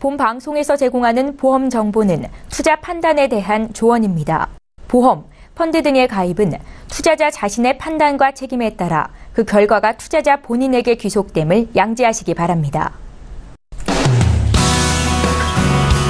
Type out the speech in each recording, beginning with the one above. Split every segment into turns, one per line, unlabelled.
본 방송에서 제공하는 보험 정보는 투자 판단에 대한 조언입니다. 보험, 펀드 등의 가입은 투자자 자신의 판단과 책임에 따라 그 결과가 투자자 본인에게 귀속됨을 양지하시기 바랍니다.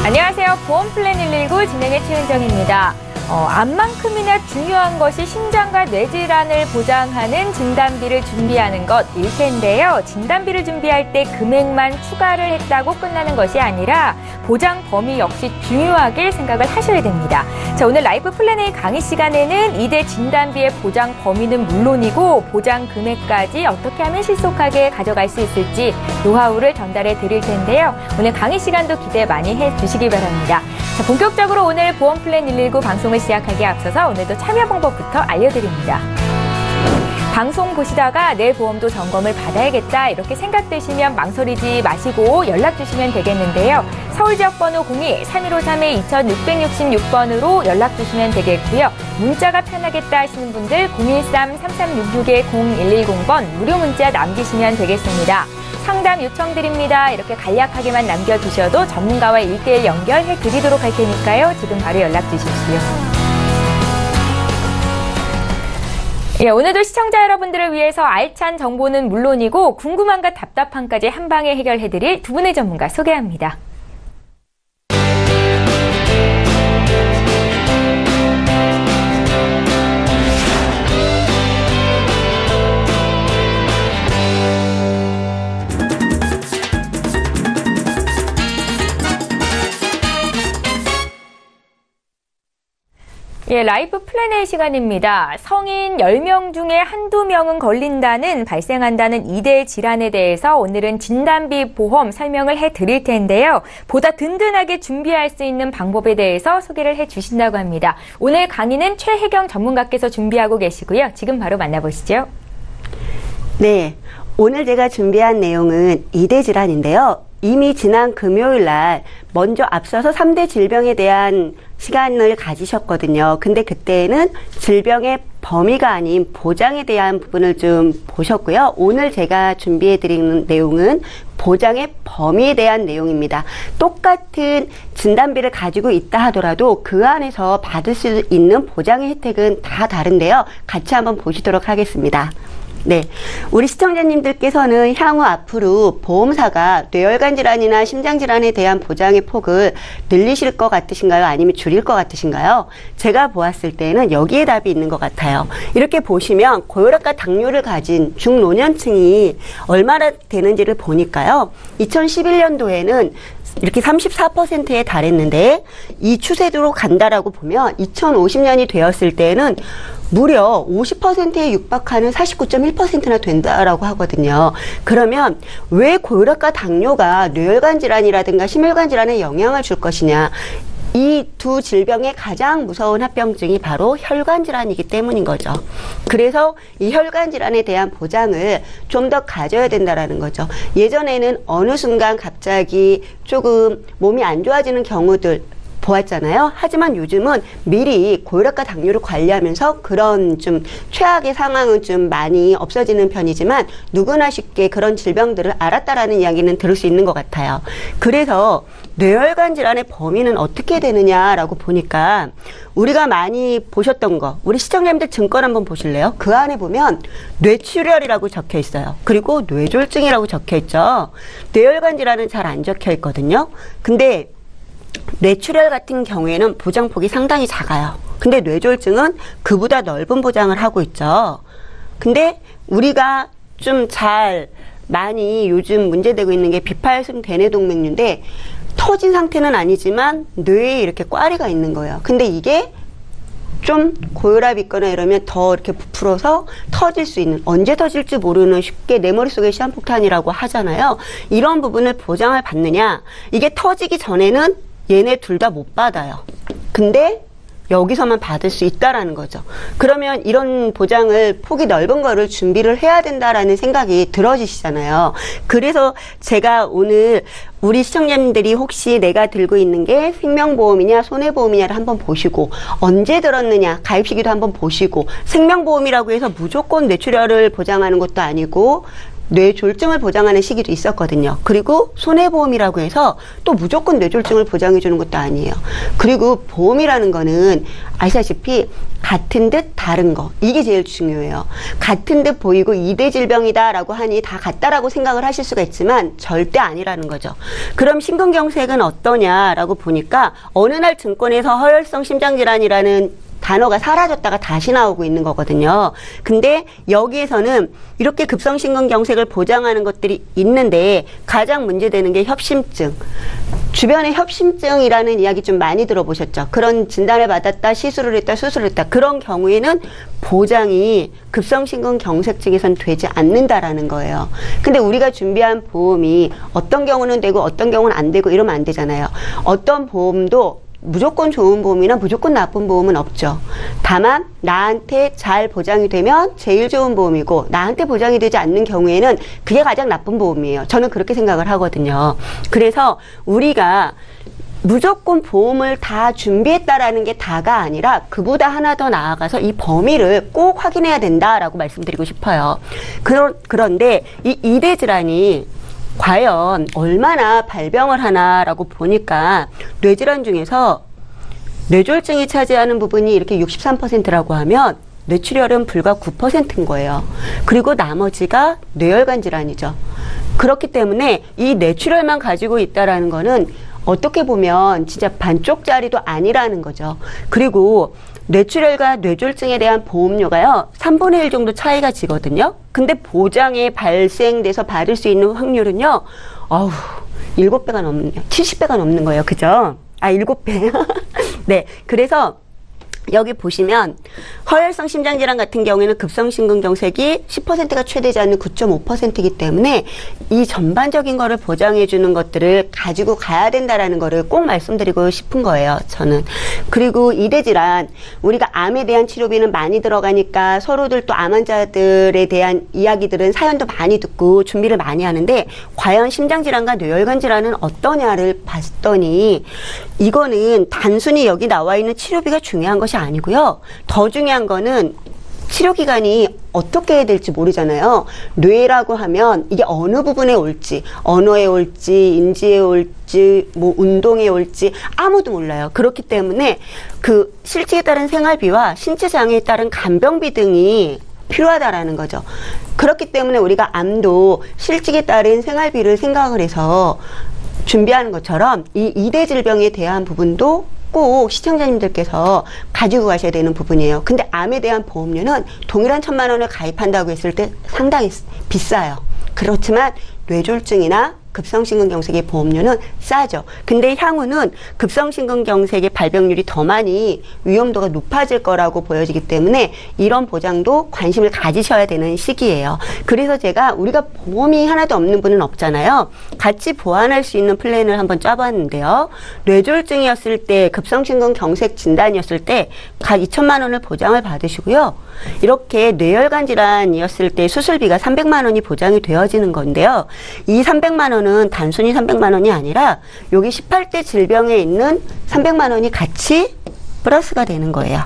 안녕하세요. 보험 플랜 119 진행의 최은정입니다. 암만큼이나 중요한 것이 심장과 뇌질환을 보장하는 진단비를 준비하는 것일 텐데요. 진단비를 준비할 때 금액만 추가를 했다고 끝나는 것이 아니라 보장 범위 역시 중요하게 생각을 하셔야 됩니다. 자, 오늘 라이프 플랜 A 강의 시간에는 이대 진단비의 보장 범위는 물론이고 보장 금액까지 어떻게 하면 신속하게 가져갈 수 있을지 노하우를 전달해 드릴 텐데요. 오늘 강의 시간도 기대 많이 해주시기 바랍니다. 자, 본격적으로 오늘 보험 플랜 119 방송을 시작하기에 앞서서 오늘도 참여 방법부터 알려드립니다. 방송 보시다가 내 보험도 점검을 받아야겠다 이렇게 생각되시면 망설이지 마시고 연락 주시면 되겠는데요. 서울지역번호 02-3153-2666번으로 연락 주시면 되겠고요. 문자가 편하겠다 하시는 분들 013-3366-0110번 무료 문자 남기시면 되겠습니다. 상담 요청드립니다. 이렇게 간략하게만 남겨주셔도 전문가와 1:1 연결해 드리도록 할 테니까요. 지금 바로 연락 주십시오. 예, 오늘도 시청자 여러분들을 위해서 알찬 정보는 물론이고 궁금함과 답답함까지 한 방에 해결해드릴 두 분의 전문가 소개합니다. 예, 라이프 플랜 A 시간입니다. 성인 10명 중에 한두 명은 발생한다는 2대 질환에 대해서 오늘은 진단비 보험 설명을 해드릴 텐데요. 보다 든든하게 준비할 수 있는 방법에 대해서 소개를 해주신다고 합니다. 오늘 강의는 최혜경 전문가께서 준비하고 계시고요. 지금 바로 만나보시죠.
네, 오늘 제가 준비한 내용은 2대 질환인데요. 이미 지난 금요일 날 먼저 앞서서 3대 질병에 대한 시간을 가지셨거든요. 근데 그때는 질병의 범위가 아닌 보장에 대한 부분을 좀 보셨고요. 오늘 제가 준비해 드리는 내용은 보장의 범위에 대한 내용입니다. 똑같은 진단비를 가지고 있다 하더라도 그 안에서 받을 수 있는 보장의 혜택은 다 다른데요. 같이 한번 보시도록 하겠습니다. 네, 우리 시청자님들께서는 향후 앞으로 보험사가 뇌혈관 질환이나 심장 질환에 대한 보장의 폭을 늘리실 것 같으신가요? 아니면 줄일 것 같으신가요? 제가 보았을 때는 여기에 답이 있는 것 같아요. 이렇게 보시면 고혈압과 당뇨를 가진 중노년층이 얼마나 되는지를 보니까요. 2011년도에는 이렇게 34%에 달했는데 이 추세대로 간다라고 보면 2050년이 되었을 때는 무려 50%에 육박하는 49.1%나 된다라고 하거든요. 그러면 왜 고혈압과 당뇨가 뇌혈관 질환이라든가 심혈관 질환에 영향을 줄 것이냐? 이 두 질병의 가장 무서운 합병증이 바로 혈관 질환이기 때문인 거죠. 그래서 이 혈관 질환에 대한 보장을 좀 더 가져야 된다라는 거죠. 예전에는 어느 순간 갑자기 조금 몸이 안 좋아지는 경우들 보았잖아요. 하지만 요즘은 미리 고혈압과 당뇨를 관리하면서 그런 좀 최악의 상황은 좀 많이 없어지는 편이지만 누구나 쉽게 그런 질병들을 알았다라는 이야기는 들을 수 있는 것 같아요. 그래서 뇌혈관 질환의 범위는 어떻게 되느냐라고 보니까 우리가 많이 보셨던 거, 우리 시청자님들 증권 한번 보실래요? 그 안에 보면 뇌출혈이라고 적혀 있어요. 그리고 뇌졸중이라고 적혀 있죠. 뇌혈관 질환은 잘 안 적혀 있거든요. 근데 뇌출혈 같은 경우에는 보장폭이 상당히 작아요. 근데 뇌졸중은 그보다 넓은 보장을 하고 있죠. 근데 우리가 좀 많이 요즘 문제되고 있는 게 비파혈성 대뇌동맥류인데 터진 상태는 아니지만 뇌에 이렇게 꽈리가 있는 거예요. 근데 이게 좀 고혈압이 있거나 이러면 더 이렇게 부풀어서 터질 수 있는, 언제 터질지 모르는, 쉽게 내 머릿속에 시한폭탄이라고 하잖아요. 이런 부분을 보장을 받느냐, 이게 터지기 전에는 얘네 둘 다 못 받아요. 근데 여기서만 받을 수 있다라는 거죠. 그러면 이런 보장을 폭이 넓은 거를 준비를 해야 된다라는 생각이 들어지시잖아요. 그래서 제가 오늘 우리 시청자님들이 혹시 내가 들고 있는 게 생명보험이냐 손해보험이냐를 한번 보시고, 언제 들었느냐 가입 시기도 한번 보시고, 생명보험이라고 해서 무조건 뇌출혈을 보장하는 것도 아니고 뇌졸중을 보장하는 시기도 있었거든요. 그리고 손해보험이라고 해서 또 무조건 뇌졸중을 보장해주는 것도 아니에요. 그리고 보험이라는 거는 아시다시피 같은 듯 다른 거, 이게 제일 중요해요. 같은 듯 보이고 2대 질병이다 라고 하니 다 같다라고 생각을 하실 수가 있지만 절대 아니라는 거죠. 그럼 심근경색은 어떠냐라고 보니까 어느 날 증권에서 허혈성 심장질환이라는 단어가 사라졌다가 다시 나오고 있는 거거든요. 근데 여기에서는 이렇게 급성심근경색을 보장하는 것들이 있는데 가장 문제되는 게 협심증. 주변에 협심증이라는 이야기 좀 많이 들어보셨죠? 그런 진단을 받았다, 시술을 했다, 수술을 했다. 그런 경우에는 보장이 급성심근경색증에선 되지 않는다라는 거예요. 근데 우리가 준비한 보험이 어떤 경우는 되고 어떤 경우는 안 되고 이러면 안 되잖아요. 어떤 보험도 무조건 좋은 보험이나 무조건 나쁜 보험은 없죠. 다만 나한테 잘 보장이 되면 제일 좋은 보험이고 나한테 보장이 되지 않는 경우에는 그게 가장 나쁜 보험이에요. 저는 그렇게 생각을 하거든요. 그래서 우리가 무조건 보험을 다 준비했다라는 게 다가 아니라 그보다 하나 더 나아가서 이 범위를 꼭 확인해야 된다라고 말씀드리고 싶어요. 그런데 이 2대 질환이 과연 얼마나 발병을 하나라고 보니까 뇌질환 중에서 뇌졸중이 차지하는 부분이 이렇게 63%라고 하면 뇌출혈은 불과 9%인 거예요. 그리고 나머지가 뇌혈관 질환이죠. 그렇기 때문에 이 뇌출혈만 가지고 있다라는 거는 어떻게 보면 진짜 반쪽짜리도 아니라는 거죠. 그리고 뇌출혈과 뇌졸중에 대한 보험료가요 3분의 1 정도 차이가 지거든요. 근데 보장에 발생돼서 받을 수 있는 확률은요 7배가 넘네요. 70배가 넘는 거예요. 그죠? 7배. 네. 그래서 여기 보시면 허혈성 심장질환 같은 경우에는 급성심근경색이 10%가 최대지 않는 9.5%이기 때문에 이 전반적인 거를 보장해 주는 것들을 가지고 가야 된다라는 거를 꼭 말씀드리고 싶은 거예요. 저는. 그리고 2대 질환, 우리가 암에 대한 치료비는 많이 들어가니까 서로들 또 암 환자들에 대한 이야기들은 사연도 많이 듣고 준비를 많이 하는데 과연 심장질환과 뇌혈관 질환은 어떠냐를 봤더니 이거는 단순히 여기 나와 있는 치료비가 중요한 것이 아니고요. 더 중요한 거는 치료기간이 어떻게 해야 될지 모르잖아요. 뇌라고 하면 이게 어느 부분에 올지, 언어에 올지, 인지에 올지, 뭐 운동에 올지 아무도 몰라요. 그렇기 때문에 그 실제에 따른 생활비와 신체 장애에 따른 간병비 등이 필요하다라는 거죠. 그렇기 때문에 우리가 암도 실직에 따른 생활비를 생각을 해서 준비하는 것처럼 이 2대 질병에 대한 부분도 꼭 시청자님들께서 가지고 가셔야 되는 부분이에요. 근데 암에 대한 보험료는 동일한 1,000만 원을 가입한다고 했을 때 상당히 비싸요. 그렇지만 뇌졸중이나 급성심근경색의 보험료는 싸죠. 근데 향후는 급성심근경색의 발병률이 더 많이 위험도가 높아질 거라고 보여지기 때문에 이런 보장도 관심을 가지셔야 되는 시기예요. 그래서 제가 우리가 보험이 하나도 없는 분은 없잖아요. 같이 보완할 수 있는 플랜을 한번 짜봤는데요. 뇌졸중이었을 때 급성심근경색 진단이었을 때 각 2,000만 원을 보장을 받으시고요. 이렇게 뇌혈관 질환이었을 때 수술비가 300만 원이 보장이 되어지는 건데요. 이 300만 원은 단순히 300만 원이 아니라 여기 18대 질병에 있는 300만 원이 같이 플러스가 되는 거예요.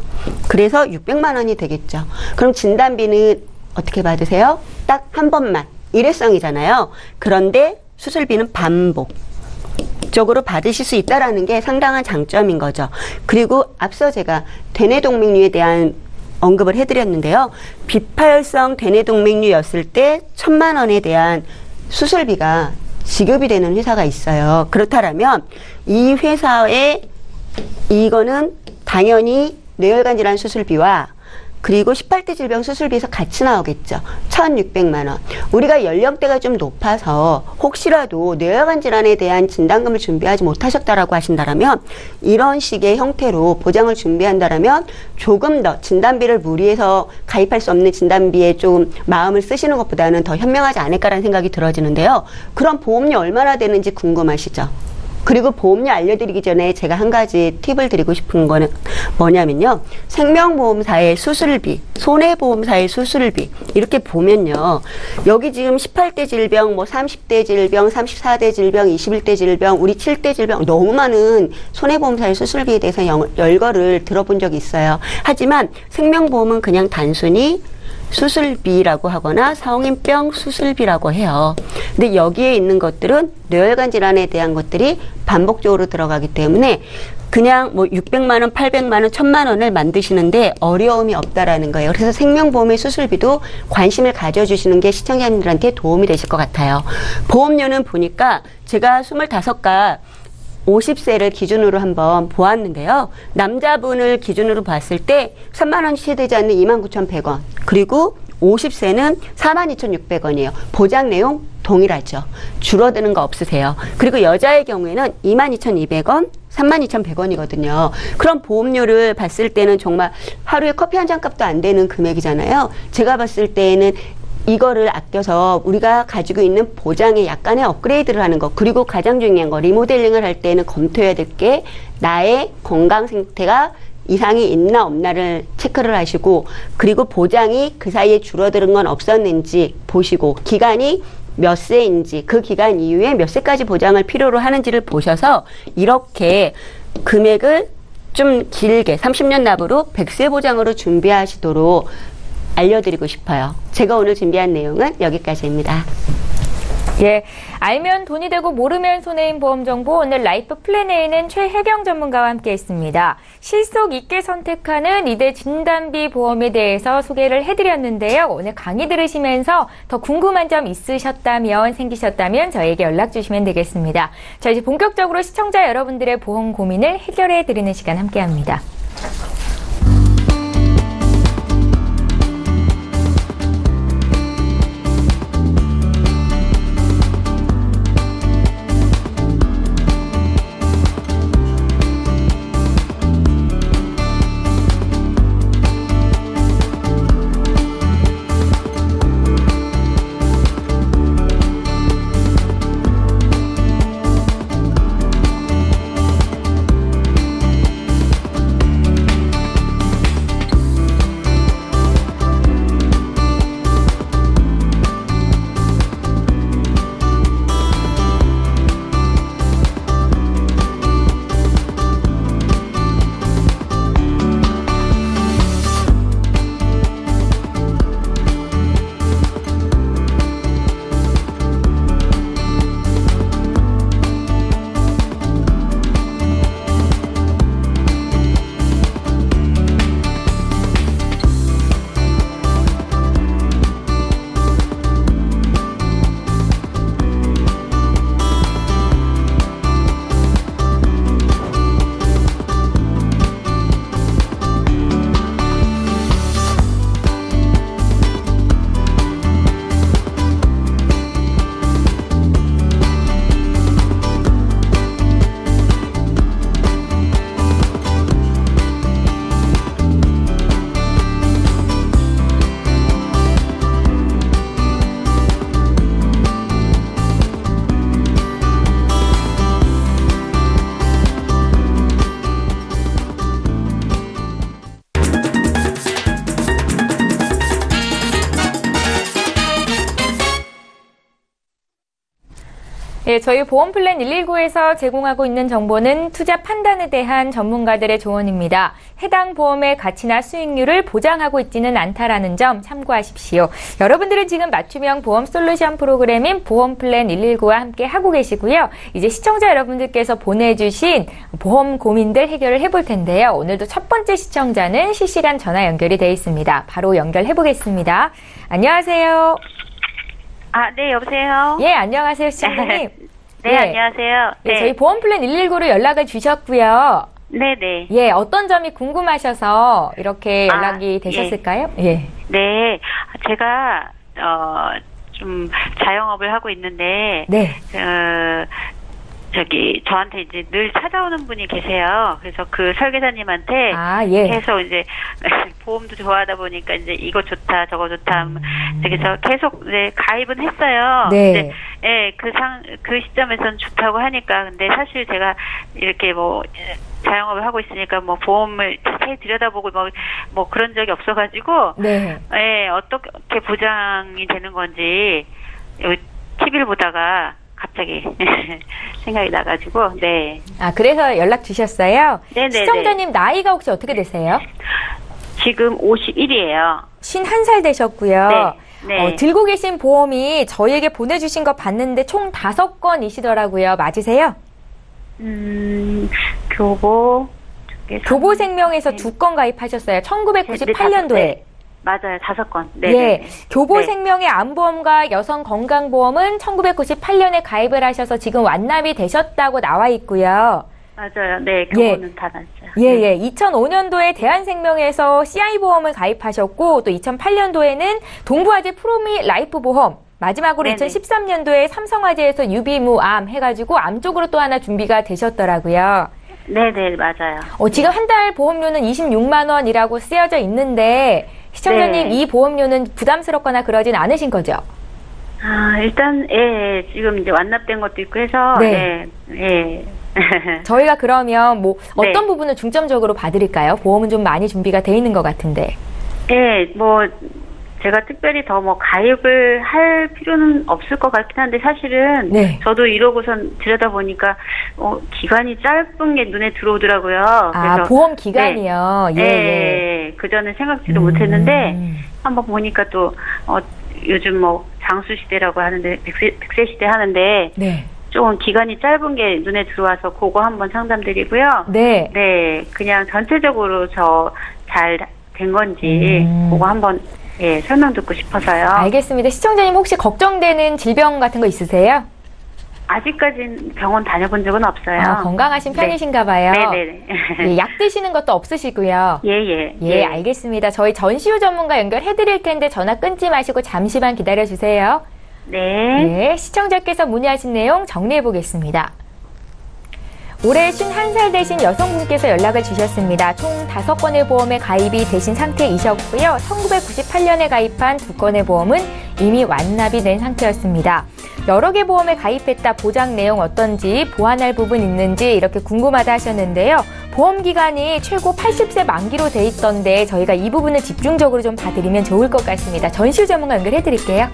그래서 600만 원이 되겠죠. 그럼 진단비는 어떻게 받으세요? 딱 한 번만. 일회성이잖아요. 그런데 수술비는 반복적으로 받으실 수 있다는 게 상당한 장점인 거죠. 그리고 앞서 제가 대뇌동맥류에 대한 언급을 해드렸는데요. 비파혈성 대뇌동맥류였을 때 1,000만 원에 대한 수술비가 지급이 되는 회사가 있어요. 그렇다면 이 회사에 이거는 당연히 뇌혈관 질환 수술비와 그리고 18대 질병 수술비에서 같이 나오겠죠. 1,600만 원. 우리가 연령대가 좀 높아서 혹시라도 뇌혈관 질환에 대한 진단금을 준비하지 못하셨다라고 하신다면 이런 식의 형태로 보장을 준비한다라면 조금 더 진단비를 무리해서 가입할 수 없는 진단비에 좀 마음을 쓰시는 것보다는 더 현명하지 않을까라는 생각이 들어지는데요. 그럼 보험료 얼마나 되는지 궁금하시죠? 그리고 보험료 알려드리기 전에 제가 한 가지 팁을 드리고 싶은 거는 뭐냐면요. 생명보험사의 수술비, 손해보험사의 수술비 이렇게 보면요. 여기 지금 18대 질병, 뭐 30대 질병, 34대 질병, 21대 질병, 우리 7대 질병 너무 많은 손해보험사의 수술비에 대해서 열거를 들어본 적이 있어요. 하지만 생명보험은 그냥 단순히 수술비라고 하거나 성인병 수술비라고 해요. 근데 여기에 있는 것들은 뇌혈관 질환에 대한 것들이 반복적으로 들어가기 때문에 그냥 뭐 600만 원, 800만 원, 1000만 원을 만드시는데 어려움이 없다라는 거예요. 그래서 생명보험의 수술비도 관심을 가져주시는 게 시청자님들한테 도움이 되실 것 같아요. 보험료는 보니까 제가 25가 50세를 기준으로 한번 보았는데요. 남자분을 기준으로 봤을 때 3만 원이 채되지 않는 29,100원. 그리고 50세는 42,600원이에요. 보장 내용 동일하죠. 줄어드는 거 없으세요. 그리고 여자의 경우에는 22,200원, 32,100원이거든요. 그럼 보험료를 봤을 때는 정말 하루에 커피 한 잔 값도 안 되는 금액이잖아요. 제가 봤을 때는 이거를 아껴서 우리가 가지고 있는 보장에 약간의 업그레이드를 하는 것, 그리고 가장 중요한 거, 리모델링을 할 때는 검토해야 될 게 나의 건강 상태가 이상이 있나 없나를 체크를 하시고, 그리고 보장이 그 사이에 줄어드는 건 없었는지 보시고, 기간이 몇 세인지, 그 기간 이후에 몇 세까지 보장을 필요로 하는지를 보셔서 이렇게 금액을 좀 길게 30년 납으로 100세 보장으로 준비하시도록 알려드리고 싶어요. 제가 오늘 준비한 내용은 여기까지입니다.
예, 알면 돈이 되고 모르면 손해인 보험 정보, 오늘 라이프 플랜에는 최혜경 전문가와 함께 했습니다. 실속 있게 선택하는 이대 진단비 보험에 대해서 소개를 해드렸는데요. 오늘 강의 들으시면서 더 궁금한 점 생기셨다면 저에게 연락 주시면 되겠습니다. 자, 이제 본격적으로 시청자 여러분들의 보험 고민을 해결해 드리는 시간 함께합니다. 예, 저희 보험플랜 119에서 제공하고 있는 정보는 투자 판단에 대한 전문가들의 조언입니다. 해당 보험의 가치나 수익률을 보장하고 있지는 않다라는 점 참고하십시오. 여러분들은 지금 맞춤형 보험 솔루션 프로그램인 보험플랜 119와 함께 하고 계시고요. 이제 시청자 여러분들께서 보내주신 보험 고민들 해결을 해볼 텐데요. 오늘도 첫 번째 시청자는 실시간 전화 연결이 되어 있습니다. 바로 연결해 보겠습니다. 안녕하세요.
아, 네, 여보세요?
예, 안녕하세요, 시청자님.
네, 안녕하세요.
네, 저희 보험플랜 119로 연락을 주셨고요.
네네.
예, 어떤 점이 궁금하셔서 이렇게 연락이 되셨을까요? 예.
네, 제가, 좀 자영업을 하고 있는데,
네.
저한테 이제 늘 찾아오는 분이 계세요. 그래서 그 설계사님한테
예.
계속 이제 보험도 좋아하다 보니까 이제 이거 좋다, 저거 좋다. 그래서 계속 네, 가입은 했어요.
네.
근데 예, 그 시점에서는 좋다고 하니까. 근데 사실 제가 이렇게 뭐 자영업을 하고 있으니까 뭐 보험을 자세히 들여다보고 뭐 그런 적이 없어가지고.
네.
예, 어떻게 보장이 되는 건지 TV를 보다가 갑자기 생각이 나가지고, 네.
아, 그래서 연락 주셨어요?
네네.
시청자님 나이가 혹시 어떻게 되세요?
지금 51이에요.
51살 되셨고요.
네.
들고 계신 보험이 저희에게 보내주신 거 봤는데 총 5건이시더라고요. 맞으세요? 교보생명에서 2건 가입하셨어요. 1998년도에.
네. 맞아요. 5건. 네.
예. 교보생명의 암보험과 여성건강보험은 1998년에 가입을 하셔서 지금 완납이 되셨다고 나와 있고요.
맞아요. 네. 교보는 다 났어요.
예. 2005년도에 대한생명에서 CI보험을 가입하셨고 또 2008년도에는 동부화재 프로미 라이프보험 마지막으로
네네.
2013년도에 삼성화재에서 유비무암 해가지고 암 쪽으로 또 하나 준비가 되셨더라고요.
네네. 맞아요.
지금 한 달 보험료는 26만 원이라고 쓰여져 있는데 시청자님
네.
이 보험료는 부담스럽거나 그러진 않으신 거죠?
일단 지금 이제 완납된 것도 있고 해서
네. 저희가 그러면 뭐 어떤
네.
부분을 중점적으로 봐드릴까요? 보험은 좀 많이 준비가 돼 있는 것 같은데.
뭐 제가 특별히 더 뭐 가입을 할 필요는 없을 것 같긴 한데 사실은
네.
저도 이러고선 들여다보니까 기간이 짧은 게 눈에 들어오더라고요. 그래서
보험 기간이요. 예.
그전에 생각지도 못했는데 한번 보니까 또 요즘 뭐 장수 시대라고 하는데 100세 시대 하는데
네.
조금 기간이 짧은 게 눈에 들어와서 그거 한번 상담드리고요.
네.
그냥 전체적으로 잘 된 건지 그거 한번 설명 듣고 싶어서요.
알겠습니다. 시청자님 혹시 걱정되는 질병 같은 거 있으세요?
아직까지는 병원 다녀본 적은 없어요.
건강하신 편이신가 봐요.
네네네.
약 드시는 것도 없으시고요.
예.
알겠습니다. 저희 전시우 전문가 연결해 드릴 텐데 전화 끊지 마시고 잠시만 기다려 주세요.
네.
시청자께서 문의하신 내용 정리해 보겠습니다. 올해 51살 되신 여성분께서 연락을 주셨습니다. 총 5건의 보험에 가입이 되신 상태이셨고요. 1998년에 가입한 2건의 보험은 이미 완납이 된 상태였습니다. 여러 개 보험에 가입했다 보장 내용 어떤지 보완할 부분 있는지 이렇게 궁금하다 하셨는데요. 보험 기간이 최고 80세 만기로 돼 있던데 저희가 이 부분을 집중적으로 좀 봐드리면 좋을 것 같습니다. 전시우 전문가 연결해 드릴게요.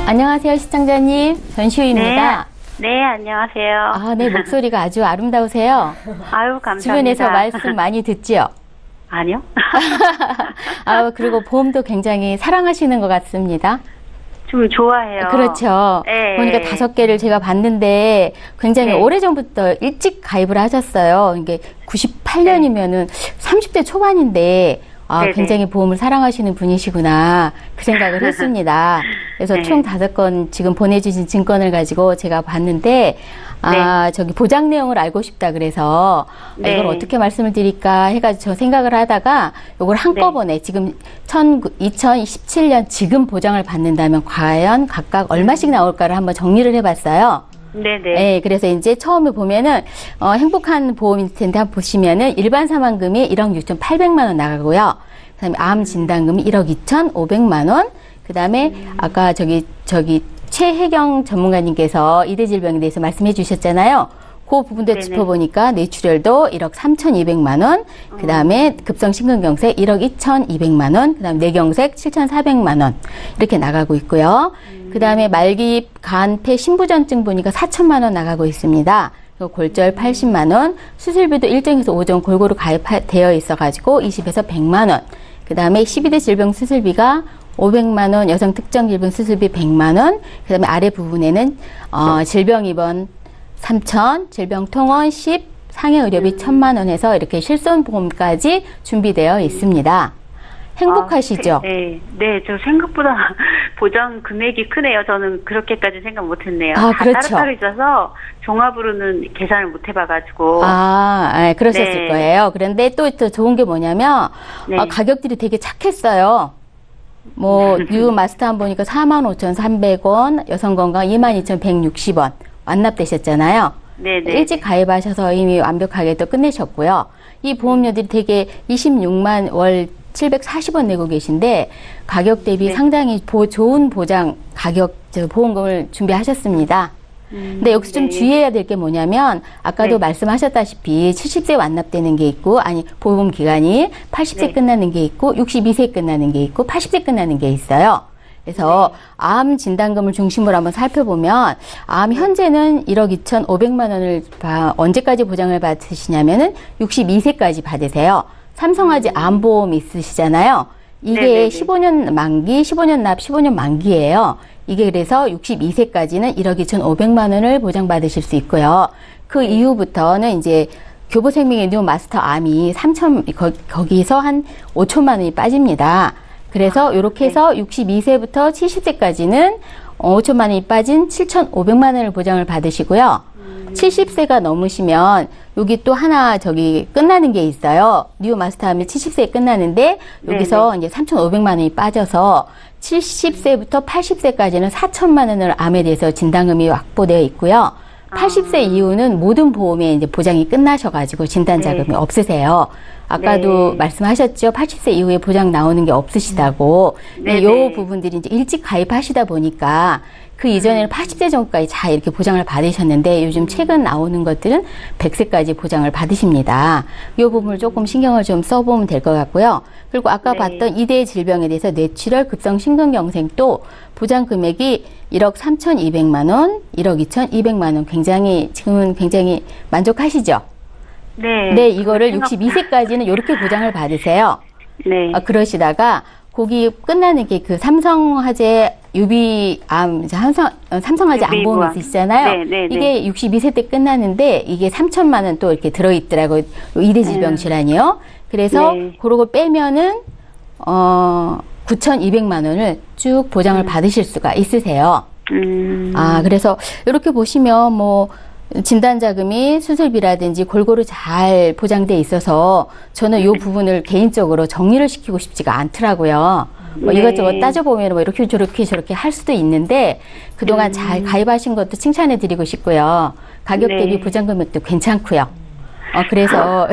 안녕하세요, 시청자님. 전시우입니다.
네, 안녕하세요.
네, 목소리가 아주 아름다우세요.
아유, 감사합니다.
주변에서 말씀 많이 듣지요?
아니요.
그리고 보험도 굉장히 사랑하시는 것 같습니다.
좀 좋아해요.
그렇죠.
네.
보니까 5개를 제가 봤는데 굉장히 오래전부터 일찍 가입을 하셨어요. 이게 98년이면은 30대 초반인데
네네.
굉장히 보험을 사랑하시는 분이시구나 그 생각을 했습니다. 그래서
네.
총 5건 지금 보내주신 증권을 가지고 제가 봤는데 저기 보장 내용을 알고 싶다 그래서 이걸 어떻게 말씀을 드릴까 해가지고 저 생각을 하다가 이걸 한꺼번에 지금 2017년 지금 보장을 받는다면 과연 각각 얼마씩 나올까를 한번 정리를 해봤어요.
네네.
그래서 이제 처음에 보면은 행복한 보험일 텐데 한번 보시면은 일반 사망금이 1억 6,800만 원 나가고요. 그다음에 암 진단금이 1억 2,500만 원. 그다음에 아까 저기 최혜경 전문가님께서 이대 질병에 대해서 말씀해 주셨잖아요. 그 부분도
네네.
짚어보니까 뇌출혈도 1억 3,200만 원, 그 다음에 급성심근경색 1억 2,200만 원, 그 다음에 뇌경색 7,400만 원 이렇게 나가고 있고요. 그 다음에 말기 간, 폐, 신부전증 보니까 4천만 원 나가고 있습니다. 그리고 골절 80만 원, 수술비도 1정에서 5정 골고루 가입되어 있어가지고 20에서 100만 원. 그 다음에 12대 질병 수술비가 500만 원, 여성 특정 질병 수술비 100만 원. 그 다음에 아래 부분에는 질병 입원 3천, 질병통원 10, 상해의료비 1,000만 원 해서 이렇게 실손보험까지 준비되어 있습니다. 행복하시죠?
네, 저 생각보다 보장 금액이 크네요. 저는 그렇게까지 생각 못했네요.
그렇죠.
따로따로 있어서 종합으로는 계산을 못 해봐가지고.
그러셨을 거예요. 그런데 또 좋은 게 뭐냐면 가격들이 되게 착했어요. 뉴 마스터함 보니까 45,300원, 여성건강 22,160원. 완납되셨잖아요.
네네.
일찍 가입하셔서 이미 완벽하게 또 끝내셨고요. 이 보험료들이 되게 26만 월 740원 내고 계신데 가격 대비 상당히 좋은 보장 가격 보험금을 준비하셨습니다. 근데 여기서 좀 주의해야 될 게 뭐냐면 아까도 말씀하셨다시피 70세 완납되는 게 있고 보험 기간이 80세 끝나는 게 있고 62세 끝나는 게 있고 80세 끝나는 게 있어요. 그래서 암 진단금을 중심으로 한번 살펴보면 암 현재는 1억 2,500만 원을 언제까지 보장을 받으시냐면은 62세까지 받으세요. 삼성화재 암보험 있으시잖아요. 이게
네네네.
15년 만기, 15년 납, 15년 만기예요. 이게 그래서 62세까지는 1억 2,500만 원을 보장받으실 수 있고요. 그 이후부터는 이제 교보생명의 뉴 마스터 암이 거기서 한 5천만 원이 빠집니다. 그래서 이렇게 해서 62세부터 70세까지는 5천만 원이 빠진 7,500만 원을 보장을 받으시고요. 70세가 넘으시면 여기 또 하나 끝나는 게 있어요. 뉴 마스터암이 70세에 끝나는데 여기서 이제 3,500만 원이 빠져서 70세부터 80세까지는 4천만 원을 암에 대해서 진단금이 확보되어 있고요. 80세 이후는 모든 보험에 이제 보장이 끝나셔가지고 진단자금이 없으세요. 아까도 말씀하셨죠. 80세 이후에 보장 나오는 게 없으시다고. 네, 요 부분들이 이제 일찍 가입하시다 보니까 그 이전에는 80세 정도까지 다 이렇게 보장을 받으셨는데 요즘 최근 나오는 것들은 100세까지 보장을 받으십니다. 이 부분을 조금 신경을 좀 써보면 될 것 같고요. 그리고 아까 봤던 2대 질병에 대해서 뇌출혈 급성심근경색도 보장 금액이 1억 3,200만 원, 1억 2,200만 원 지금은 굉장히 만족하시죠?
네.
네, 이거를 62세까지는 이렇게 보장을 받으세요.
네.
그러시다가 거기 끝나는 게 그 삼성화재 유비암, 삼성화재 암보험 있잖아요.
네.
이게 62세 때 끝나는데 이게 3천만 원 또 이렇게 들어있더라고요. 2대 질병 질환이요. 그래서 그러고 빼면은 9,200만 원을 쭉 보장을 받으실 수가 있으세요. 그래서 이렇게 보시면 뭐 진단자금이 수술비라든지 골고루 잘 보장돼 있어서 저는 이 부분을 개인적으로 정리를 시키고 싶지가 않더라고요. 뭐 이것저것 따져보면 뭐 이렇게 저렇게 할 수도 있는데 그동안 잘 가입하신 것도 칭찬해 드리고 싶고요. 가격 대비 보장 금액도 괜찮고요. 그래서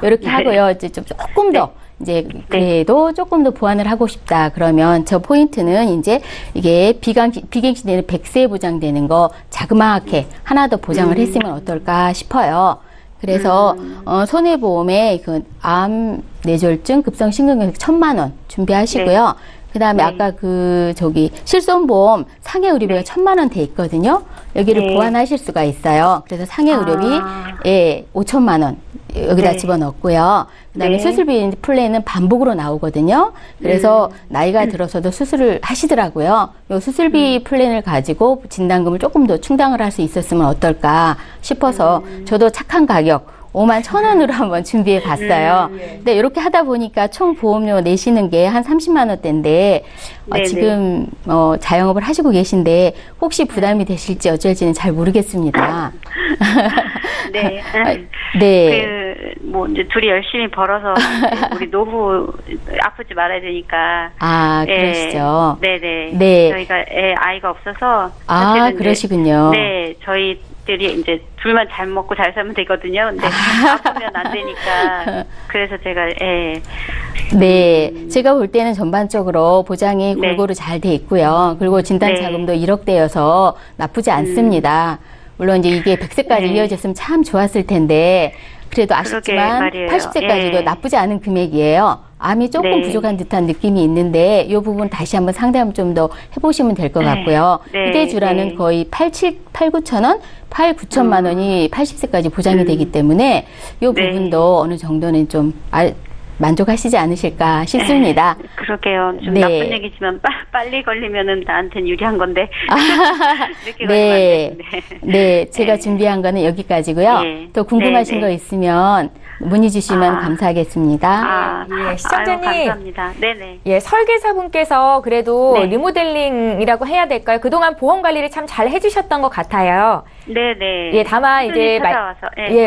이렇게 하고요. 이제 좀 조금 더 이제 그래도 조금 더 보완을 하고 싶다 그러면 저 포인트는 이제 이게 비갱신되는 100세 보장되는 거 자그마하게 하나 더 보장을 했으면 어떨까 싶어요. 그래서 손해보험에 그 암 뇌졸중 급성 심근경색 1,000만 원 준비하시고요. 그다음에 아까 실손보험 상해 의료비가 1,000만 원 돼 있거든요. 여기를 보완하실 수가 있어요. 그래서 상해 의료비 5천만 원 여기다 집어넣고요. 그다음에 수술비 플랜은 반복으로 나오거든요. 그래서 나이가 들어서도 수술을 하시더라고요. 이 수술비 플랜을 가지고 진단금을 조금 더 충당을 할 수 있었으면 어떨까 싶어서 저도 착한 가격 51,000원으로 한번 준비해 봤어요. 근데 이렇게 하다 보니까 총 보험료 내시는 게 한 30만 원대인데 지금 자영업을 하시고 계신데 혹시 부담이 되실지 어쩔지는 잘 모르겠습니다.
네.
네.
뭐 이제 둘이 열심히 벌어서 우리 노후 아프지 말아야 되니까.
그러시죠.
네네.
네.
저희가 아이가 없어서.
그러시군요.
네, 저희들이 이제 둘만 잘 먹고 잘 살면 되거든요. 근데 아프면 안 되니까. 그래서 제가
네, 제가 볼 때는 전반적으로 보장이 골고루 잘 돼 있고요. 그리고 진단 자금도 1억대여서 나쁘지 않습니다. 물론 이제 이게 100세까지 이어졌으면 참 좋았을 텐데 그래도 아쉽지만 80세까지도 나쁘지 않은 금액이에요. 암이 조금 부족한 듯한 느낌이 있는데 이 부분 다시 한번 상담 좀 더 해보시면 될 것 같고요. 희대주라는 거의 8,9천 원, 8,9천만 원이 80세까지 보장이 되기 때문에 이 부분도 어느 정도는 좀 만족하시지 않으실까 싶습니다.
그러게요. 좀 나쁜 얘기지만 빨리 걸리면은 나한테는 유리한 건데.
네, 제가 준비한 거는 여기까지고요. 또 궁금하신 거 있으면 문의 주시면 감사하겠습니다.
시청자님.
감사합니다. 네네.
설계사분께서 그래도 리모델링이라고 해야 될까요? 그동안 보험 관리를 참 잘 해주셨던 것 같아요. 네네. 다만 이제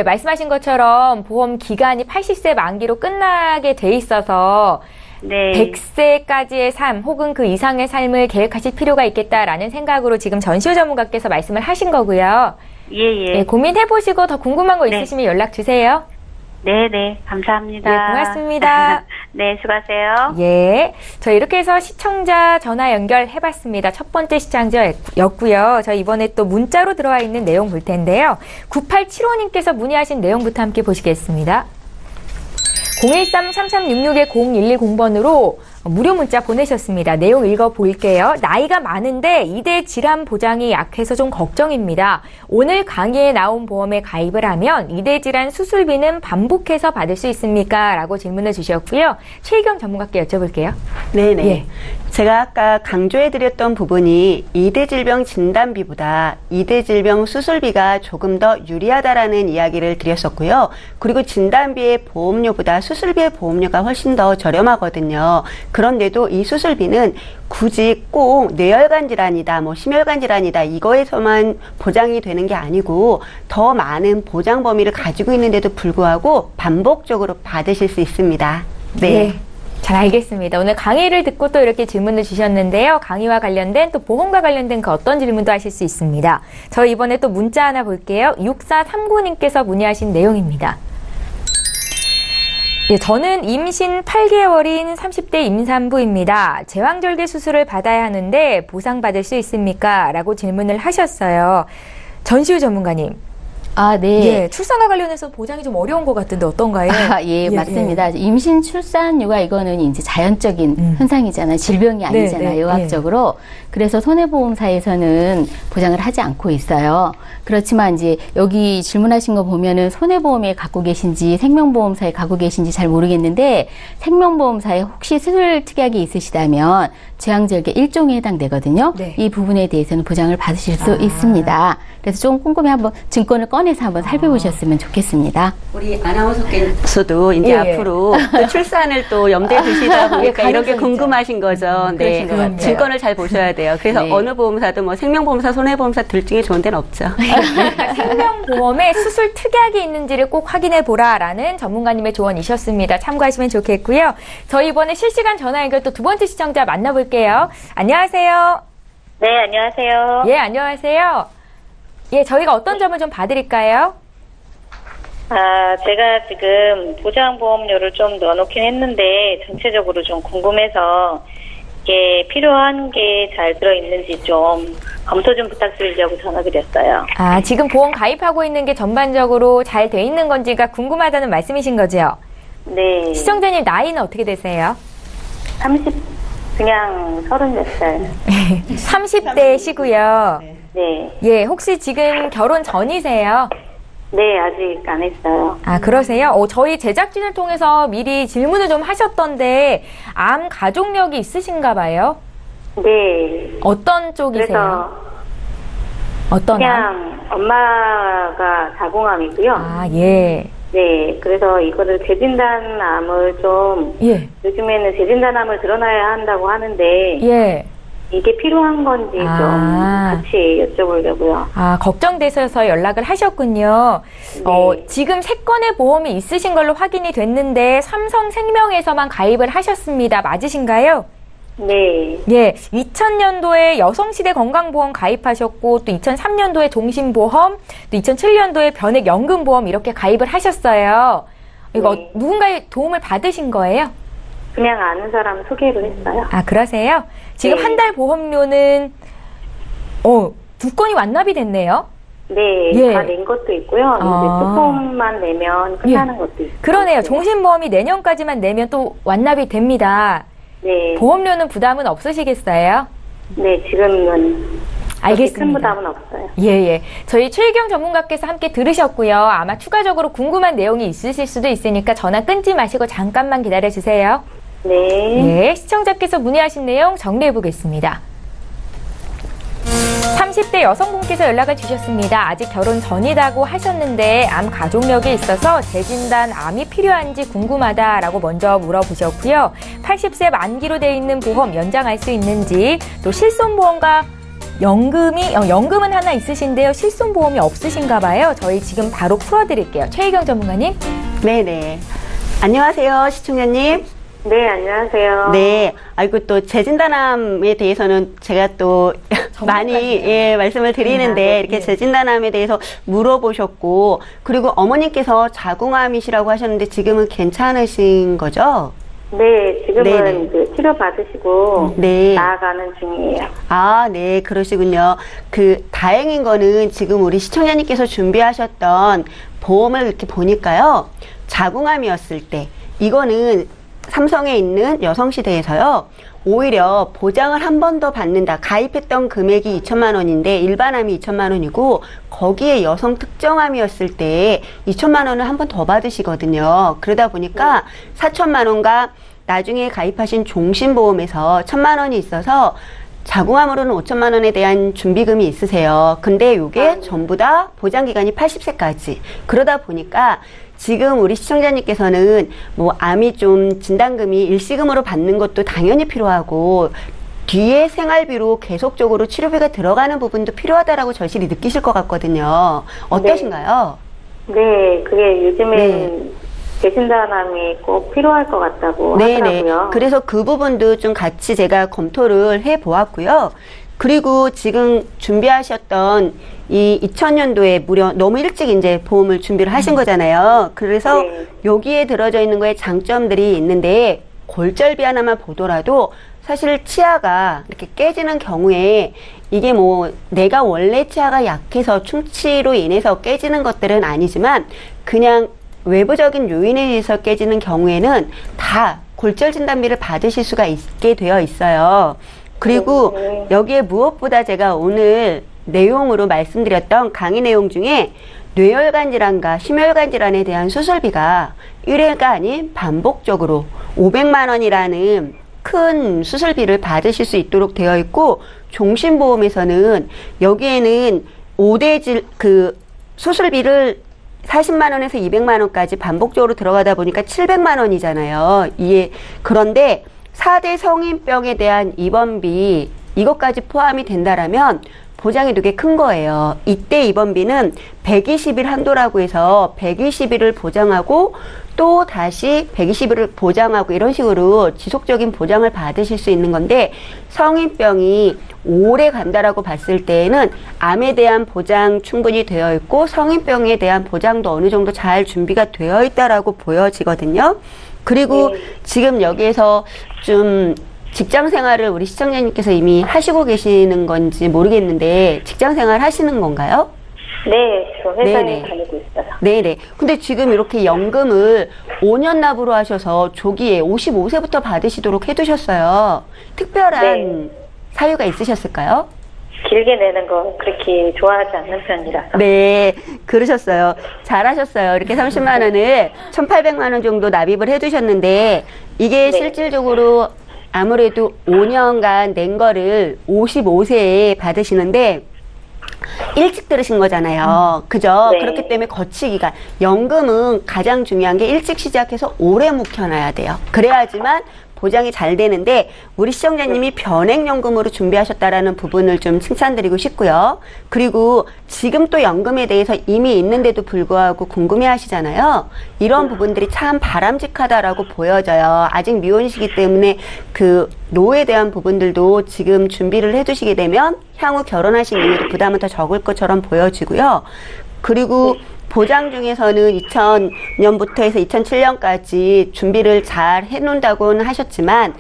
말씀하신 것처럼 보험 기간이 80세 만기로 끝나게 돼 있어서 100세까지의 삶 혹은 그 이상의 삶을 계획하실 필요가 있겠다라는 생각으로 지금 전시호 전문가께서 말씀을 하신 거고요. 고민해보시고 더 궁금한 거 있으시면 연락 주세요.
네네, 감사합니다.
고맙습니다.
네, 수고하세요.
저희 이렇게 해서 시청자 전화 연결해봤습니다. 첫 번째 시청자였고요. 저희 이번에 또 문자로 들어와 있는 내용 볼 텐데요. 9875님께서 문의하신 내용부터 함께 보시겠습니다. 013-3366-0110번으로 무료 문자 보내셨습니다. 내용 읽어볼게요. 나이가 많은데 이대 질환 보장이 약해서 좀 걱정입니다. 오늘 강의에 나온 보험에 가입을 하면 이대 질환 수술비는 반복해서 받을 수 있습니까? 라고 질문을 주셨고요. 최희경 전문가께 여쭤볼게요.
네네.
예.
제가 아까 강조해드렸던 부분이 이대 질병 진단비보다 이대 질병 수술비가 조금 더 유리하다라는 이야기를 드렸었고요. 그리고 진단비의 보험료보다 수술비의 보험료가 훨씬 더 저렴하거든요. 그런데도 이 수술비는 굳이 꼭 뇌혈관 질환이다, 뭐 심혈관 질환이다 이거에서만 보장이 되는 게 아니고 더 많은 보장 범위를 가지고 있는데도 불구하고 반복적으로 받으실 수 있습니다. 네.
잘 알겠습니다. 오늘 강의를 듣고 또 이렇게 질문을 주셨는데요. 강의와 관련된 또 보험과 관련된 그 어떤 질문도 하실 수 있습니다. 저 이번에 또 문자 하나 볼게요. 6439님께서 문의하신 내용입니다. 예, 저는 임신 8개월인 30대 임산부입니다. 제왕절개 수술을 받아야 하는데 보상받을 수 있습니까? 라고 질문을 하셨어요. 전시우 전문가님.
아, 네.
예, 출산과 관련해서 보장이 좀 어려운 것 같은데 어떤가요?
예, 맞습니다. 임신, 출산, 육아 이거는 이제 자연적인 현상이잖아요. 질병이 아니잖아요. 의학적으로. 그래서 손해보험사에서는 보장을 하지 않고 있어요. 그렇지만 이제 여기 질문하신 거 보면은 손해보험에 갖고 계신지 생명보험사에 갖고 계신지 잘 모르겠는데 생명보험사에 혹시 수술 특약이 있으시다면 제왕절개 1종에 해당되거든요.
네.
이 부분에 대해서는 보장을 받으실 수 있습니다. 그래서 좀 꼼꼼히 한번 증권을 꺼내서 한번 살펴보셨으면 좋겠습니다.
우리 아나운서께서도 이제 앞으로 또 출산을 또 염두에 두시다 보니까 이렇게 궁금하신 거죠. 네. 증권을 잘 보셔야 돼요. 그래서
네.
어느 보험사도 뭐 생명보험사, 손해보험사 둘 중에 좋은 데는 없죠.
생명보험에 수술 특약이 있는지를 꼭 확인해 보라라는 전문가님의 조언이셨습니다. 참고하시면 좋겠고요. 저희 이번에 실시간 전화 연결 또 두 번째 시청자 만나볼게요. 안녕하세요.
네, 안녕하세요.
예, 안녕하세요. 예, 저희가 어떤 점을 좀 봐드릴까요?
제가 지금 보장보험료를 좀 넣어놓긴 했는데 전체적으로 좀 궁금해서 이게 필요한 게 잘 들어있는지 좀 검토 좀 부탁드리려고 전화드렸어요.
아, 지금 보험 가입하고 있는 게 전반적으로 잘 돼 있는 건지가 궁금하다는 말씀이신 거죠?
네.
시청자님 나이는 어떻게 되세요?
30몇 살.
30대시고요.
네.
예, 혹시 지금 결혼 전이세요?
네, 아직 안 했어요.
아, 그러세요? 저희 제작진을 통해서 미리 질문을 좀 하셨던데, 암 가족력이 있으신가 봐요?
네.
어떤 쪽이세요?
그래서
어떤 암?
그냥 엄마가 자궁암이고요.
아, 예.
네, 그래서 이거를 재진단암을 좀
예.
요즘에는 재진단암을 들어놔야 한다고 하는데
예.
이게 필요한 건지 좀 같이 여쭤보려고요.
아, 걱정되셔서 연락을 하셨군요.
네.
지금 3건의 보험이 있으신 걸로 확인이 됐는데 삼성생명에서만 가입을 하셨습니다. 맞으신가요?
네.
예, 2000년도에 여성시대 건강보험 가입하셨고 또 2003년도에 종신보험, 또 2007년도에 변액연금보험 이렇게 가입을 하셨어요. 이거
네.
누군가의 도움을 받으신 거예요?
그냥 아는 사람 소개를 했어요.
아, 그러세요? 지금
네.
한 달 보험료는 2건이 완납이 됐네요.
네,
예.
다 낸 것도 있고요. 이제 쿠폰만 내면 끝나는 것도 있어요.
그러네요. 종신보험이 내년까지만 내면 또 완납이 됩니다.
네.
보험료는 부담은 없으시겠어요?
네, 지금은
알겠습니다.
큰 부담은 없어요.
예. 저희 최희경 전문가께서 함께 들으셨고요. 아마 추가적으로 궁금한 내용이 있으실 수도 있으니까 전화 끊지 마시고 잠깐만 기다려주세요.
네.
예, 시청자께서 문의하신 내용 정리해 보겠습니다. 30대 여성분께서 연락을 주셨습니다. 아직 결혼 전이라고 하셨는데 암 가족력이 있어서 재진단 암이 필요한지 궁금하다라고 먼저 물어보셨고요. 80세 만기로 되어 있는 보험 연장할 수 있는지, 또 실손보험과 연금은 하나 있으신데요. 실손보험이 없으신가 봐요. 저희 지금 바로 풀어드릴게요. 최희경 전문가님.
네네. 안녕하세요, 시청자님.
네, 안녕하세요.
네. 아이고, 또 재진단암에 대해서는 제가 또 많이 말씀을 드리는데 이렇게 재진단암에 대해서 물어보셨고, 그리고 어머님께서 자궁암이시라고 하셨는데 지금은 괜찮으신 거죠?
네, 지금은
네네.
그 치료 받으시고
네.
나아가는 중이에요.
아, 네, 그러시군요. 다행인 거는 지금 우리 시청자님께서 준비하셨던 보험을 이렇게 보니까요, 자궁암이었을 때, 이거는 삼성에 있는 여성시대에서요. 오히려 보장을 한 번 더 받는다. 가입했던 금액이 2천만 원인데 일반암이 2천만 원이고 거기에 여성 특정암이었을 때 2천만 원을 한 번 더 받으시거든요. 그러다 보니까 4천만 원과 나중에 가입하신 종신보험에서 1천만 원이 있어서 자궁암으로는 5천만 원에 대한 준비금이 있으세요. 근데 이게 전부 다 보장기간이 80세까지. 그러다 보니까 지금 우리 시청자님께서는 뭐 암이 좀 진단금이 일시금으로 받는 것도 당연히 필요하고 뒤에 생활비로 계속적으로 치료비가 들어가는 부분도 필요하다라고 절실히 느끼실 것 같거든요. 어떠신가요?
네, 그게 요즘엔
네.
재진단함이 꼭 필요할 것 같다고
네네.
하더라고요.
그래서 그 부분도 좀 같이 제가 검토를 해 보았고요. 그리고 지금 준비하셨던 이 2000년도에 무려 너무 일찍 이제 보험을 준비를 하신 거잖아요. 그래서
네.
여기에 들어져 있는 거에 장점들이 있는데 골절비 하나만 보더라도 사실 치아가 이렇게 깨지는 경우에 이게 뭐 내가 원래 치아가 약해서 충치로 인해서 깨지는 것들은 아니지만 그냥 외부적인 요인에 의해서 깨지는 경우에는 다 골절 진단비를 받으실 수가 있게 되어 있어요. 그리고 여기에 무엇보다 제가 오늘 내용으로 말씀드렸던 강의 내용 중에 뇌혈관 질환과 심혈관 질환에 대한 수술비가 1회가 아닌 반복적으로 500만 원이라는 큰 수술비를 받으실 수 있도록 되어 있고 종신보험에서는 여기에는 5대 그 수술비를 40만 원에서 200만 원까지 반복적으로 들어가다 보니까 700만 원이잖아요. 이게 그런데 4대 성인병에 대한 입원비 이것까지 포함이 된다라면 보장이 되게 큰 거예요. 이때 입원비는 120일 한도라고 해서 120일을 보장하고 또 다시 120일을 보장하고 이런 식으로 지속적인 보장을 받으실 수 있는 건데 성인병이 오래 간다라고 봤을 때에는 암에 대한 보장 충분히 되어 있고 성인병에 대한 보장도 어느 정도 잘 준비가 되어 있다라고 보여지거든요. 그리고 지금 여기에서 좀 직장 생활을 우리 시청자님께서 이미 하시고 계시는 건지 모르겠는데 직장 생활 하시는 건가요?
네, 저 회사에
네네.
다니고 있어요.
네네. 근데 지금 이렇게 연금을 5년 납으로 하셔서 조기에 55세부터 받으시도록 해두셨어요. 특별한 사유가 있으셨을까요?
길게 내는 거 그렇게 좋아하지 않는 편이라서.
네, 그러셨어요. 잘하셨어요. 이렇게 30만 원을 1,800만 원 정도 납입을 해두셨는데 이게 실질적으로 아무래도 5년간 낸 거를 55세에 받으시는데 일찍 들으신 거잖아요. 그죠?
네.
그렇기 때문에 거치기간. 연금은 가장 중요한 게 일찍 시작해서 오래 묵혀놔야 돼요. 그래야지만 보장이 잘 되는데 우리 시청자님이 변액연금으로 준비하셨다라는 부분을 좀 칭찬드리고 싶고요. 그리고 지금 또 연금에 대해서 이미 있는데도 불구하고 궁금해 하시잖아요. 이런 부분들이 참 바람직하다라고 보여져요. 아직 미혼이시기 때문에 그 노에 대한 부분들도 지금 준비를 해두시게 되면 향후 결혼하신 이후에도 부담은 더 적을 것처럼 보여지고요. 그리고 보장 중에서는 2000년부터 해서 2007년까지 준비를 잘 해놓는다고는 하셨지만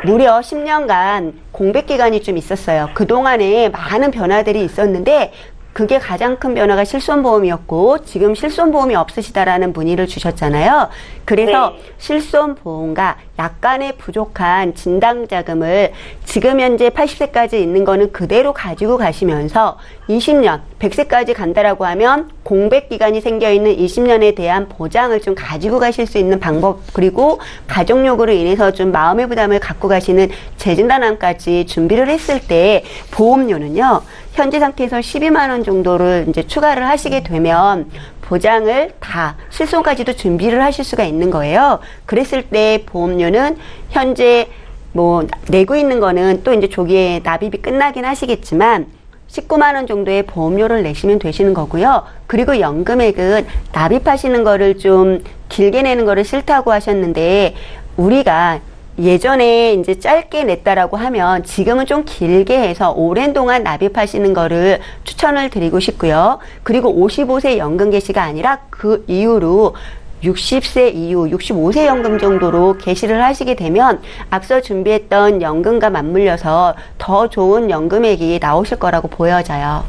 무려 10년간 공백 기간이 좀 있었어요. 그동안에 많은 변화들이 있었는데 그게 가장 큰 변화가 실손보험이었고 지금 실손보험이 없으시다라는 문의를 주셨잖아요. 그래서 실손보험과 약간의 부족한 진단자금을 지금 현재 80세까지 있는 거는 그대로 가지고 가시면서 20년, 100세까지 간다라고 하면 공백 기간이 생겨 있는 20년에 대한 보장을 좀 가지고 가실 수 있는 방법 그리고 가족력으로 인해서 좀 마음의 부담을 갖고 가시는 재진단암까지 준비를 했을 때 보험료는요. 현재 상태에서 12만 원 정도를 이제 추가를 하시게 되면 보장을 다 실손까지도 준비를 하실 수가 있는 거예요. 그랬을 때 보험료는 현재 뭐 내고 있는 거는 또 이제 조기에 납입이 끝나긴 하시겠지만 19만 원 정도의 보험료를 내시면 되시는 거고요. 그리고 연금액은 납입하시는 거를 좀 길게 내는 거를 싫다고 하셨는데 우리가 예전에 이제 짧게 냈다라고 하면 지금은 좀 길게 해서 오랜 동안 납입하시는 거를 추천을 드리고 싶고요. 그리고 55세 연금 개시가 아니라 그 이후로 60세 이후 65세 연금 정도로 개시를 하시게 되면 앞서 준비했던 연금과 맞물려서 더 좋은 연금액이 나오실 거라고 보여져요.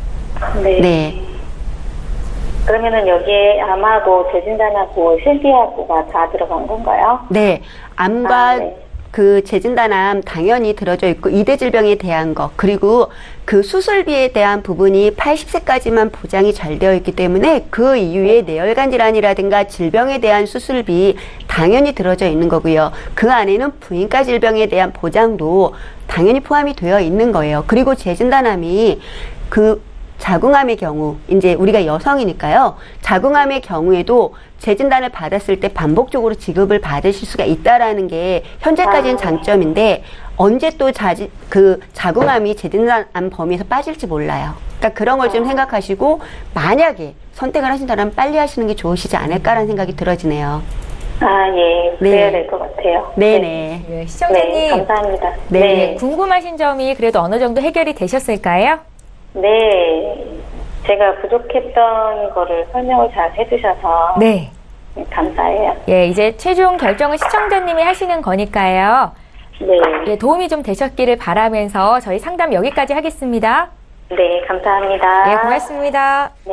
네.
네.
그러면은 여기에 암하고 재진단하고 실비하고가 다 들어간 건가요?
네, 암과
네.
그 재진단암 당연히 들어져 있고 이대 질병에 대한 거 그리고 그 수술비에 대한 부분이 80세까지만 보장이 잘 되어 있기 때문에 그 이후에 뇌혈관 질환이라든가 질병에 대한 수술비 당연히 들어져 있는 거고요. 그 안에는 부인과 질병에 대한 보장도 당연히 포함이 되어 있는 거예요. 그리고 재진단암이 그 자궁암의 경우, 이제 우리가 여성이니까요. 자궁암의 경우에도 재진단을 받았을 때 반복적으로 지급을 받으실 수가 있다라는 게 현재까지는 장점인데 언제 또 그 자궁암이 재진단암 범위에서 빠질지 몰라요. 그러니까 그런 걸 좀 생각하시고 만약에 선택을 하신다면 빨리 하시는 게 좋으시지 않을까라는 생각이 들어지네요.
예. 그래야 될 것 같아요.
네네.
네, 시청자님.
네, 감사합니다.
네.
궁금하신 점이 그래도 어느 정도 해결이 되셨을까요?
네. 제가 부족했던 거를 설명을 잘 해주셔서
네.
감사해요.
예, 이제 최종 결정은 시청자님이 하시는 거니까요.
네.
예, 도움이 좀 되셨기를 바라면서 저희 상담 여기까지 하겠습니다.
네, 감사합니다.
네, 고맙습니다.
네.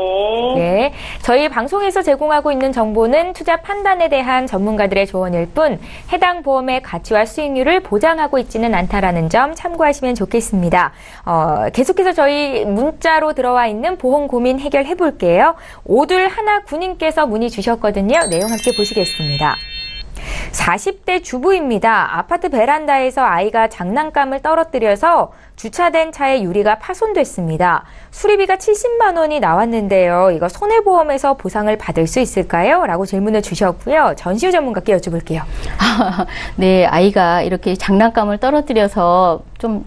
네, 저희 방송에서 제공하고 있는 정보는 투자 판단에 대한 전문가들의 조언일 뿐 해당 보험의 가치와 수익률을 보장하고 있지는 않다라는 점 참고하시면 좋겠습니다. 계속해서 저희 문자로 들어와 있는 보험 고민 해결해 볼게요. 오둘 하나 군인께서 문의 주셨거든요. 내용 함께 보시겠습니다. 40대 주부입니다. 아파트 베란다에서 아이가 장난감을 떨어뜨려서 주차된 차의 유리가 파손됐습니다. 수리비가 70만 원이 나왔는데요. 이거 손해보험에서 보상을 받을 수 있을까요? 라고 질문을 주셨고요. 전시우 전문가께 여쭤볼게요.
네, 아이가 이렇게 장난감을 떨어뜨려서 좀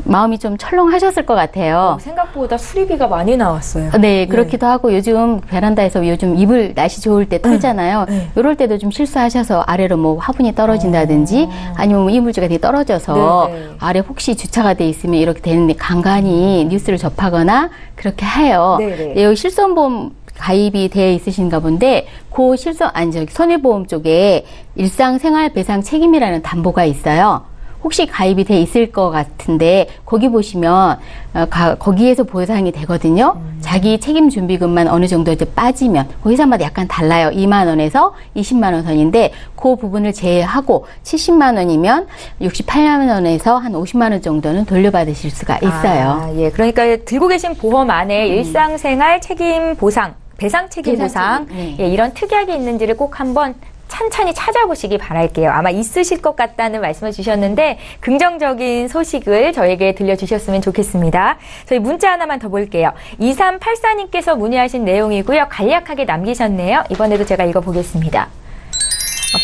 마음이 좀 철렁하셨을 것 같아요.
생각보다 수리비가 많이 나왔어요.
네, 그렇기도 하고 요즘 베란다에서 요즘 이불 날씨 좋을 때 털잖아요. 이럴 때도 좀 실수하셔서 아래로 뭐 화분이 떨어진다든지 아니면 뭐 이물질이 되게 떨어져서 아래 혹시 주차가 돼 있으면 이렇게 되는데 간간히 뉴스를 접하거나 그렇게 해요. 네, 여기 실손보험 가입이 되어 있으신가 본데 그 손해보험 쪽에 일상생활배상 책임이라는 담보가 있어요. 혹시 가입이 돼 있을 것 같은데 거기 보시면 거기에서 보상이 되거든요. 자기 책임 준비금만 어느 정도 이제 빠지면 그 회사마다 약간 달라요. 2만 원에서 20만 원 선인데 그 부분을 제외하고 70만 원이면 68만 원에서 한 50만 원 정도는 돌려받으실 수가 있어요.
예, 그러니까 들고 계신 보험 안에 일상생활 책임 보상, 배상 책임 보상, 예, 이런 특약이 있는지를 꼭 한번 찬찬히 찾아보시기 바랄게요. 아마 있으실 것 같다는 말씀을 주셨는데 긍정적인 소식을 저에게 들려주셨으면 좋겠습니다. 저희 문자 하나만 더 볼게요. 2384님께서 문의하신 내용이고요. 간략하게 남기셨네요. 이번에도 제가 읽어보겠습니다.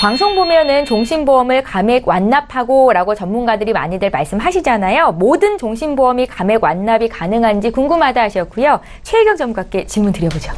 방송 보면은 종신보험을 감액 완납하고 라고 전문가들이 많이들 말씀하시잖아요. 모든 종신보험이 감액 완납이 가능한지 궁금하다 하셨고요. 최혜경 전문가께 질문 드려보죠.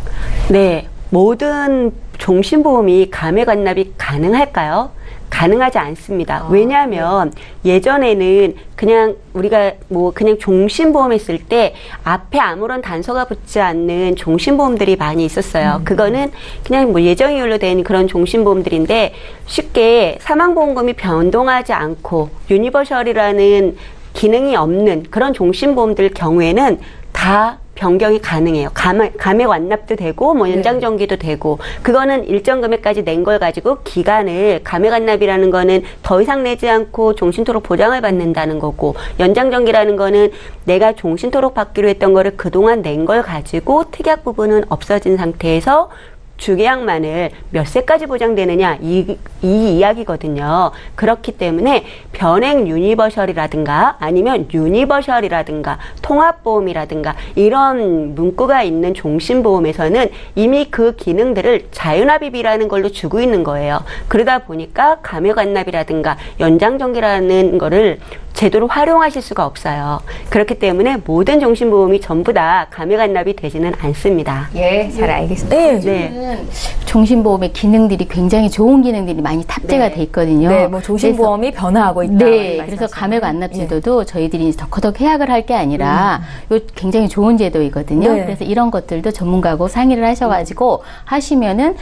네. 모든 종신보험이 감액 완납이 가능할까요? 가능하지 않습니다. 왜냐하면 예전에는 그냥 우리가 뭐 그냥 종신보험 했을 때 앞에 아무런 단서가 붙지 않는 종신보험들이 많이 있었어요. 그거는 그냥 뭐 예정이율로 된 그런 종신보험들인데 쉽게 사망보험금이 변동하지 않고 유니버셜이라는 기능이 없는 그런 종신보험들 경우에는 다 변경이 가능해요. 감액 완납도 되고 뭐 연장정기도 되고 그거는 일정 금액까지 낸 걸 가지고 기간을 감액 완납이라는 거는 더 이상 내지 않고 종신토록 보장을 받는다는 거고 연장정기라는 거는 내가 종신토록 받기로 했던 거를 그동안 낸 걸 가지고 특약 부분은 없어진 상태에서 주계약만을 몇 세까지 보장되느냐 이 이야기거든요. 그렇기 때문에 변액 유니버셜이라든가 아니면 유니버셜이라든가 통합보험이라든가 이런 문구가 있는 종신보험에서는 이미 그 기능들을 자유납입이라는 걸로 주고 있는 거예요. 그러다 보니까 감액완납이라든가 연장정기라는 거를 제대로 활용하실 수가 없어요. 그렇기 때문에 모든 종신보험이 전부 다 감액완납이 되지는 않습니다.
예, 잘 알겠습니다.
네.
종신보험의 기능들이 굉장히 좋은 기능들이 많이 탑재가 돼 있거든요.
네, 뭐 종신보험이 변화하고 있다.
네, 그래서 감액완납 제도도 저희들이 덕커덕 해약을 할 게 아니라 요 굉장히 좋은 제도이거든요.
네.
그래서 이런 것들도 전문가하고 상의를 하셔가지고 하시면은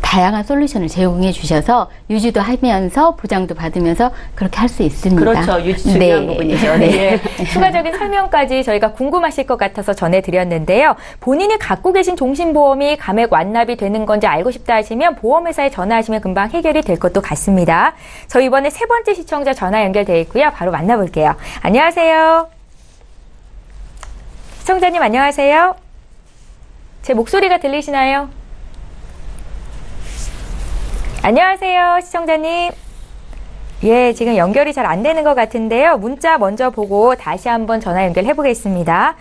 다양한 솔루션을 제공해 주셔서 유지도 하면서 보장도 받으면서 그렇게 할 수 있습니다.
그렇죠. 유지 중요한 부분이죠. 네.
추가적인 설명까지 저희가 궁금하실 것 같아서 전해드렸는데요. 본인이 갖고 계신 종신보험이 감액 완납이 되는 건지 알고 싶다 하시면 보험회사에 전화하시면 금방 해결이 될 것도 같습니다. 저희 이번에 세 번째 시청자 전화 연결돼 있고요. 바로 만나볼게요. 안녕하세요. 시청자님 안녕하세요. 제 목소리가 들리시나요? 안녕하세요, 시청자님. 예, 지금 연결이 잘 안 되는 것 같은데요. 문자 먼저 보고 다시 한번 전화 연결해 보겠습니다.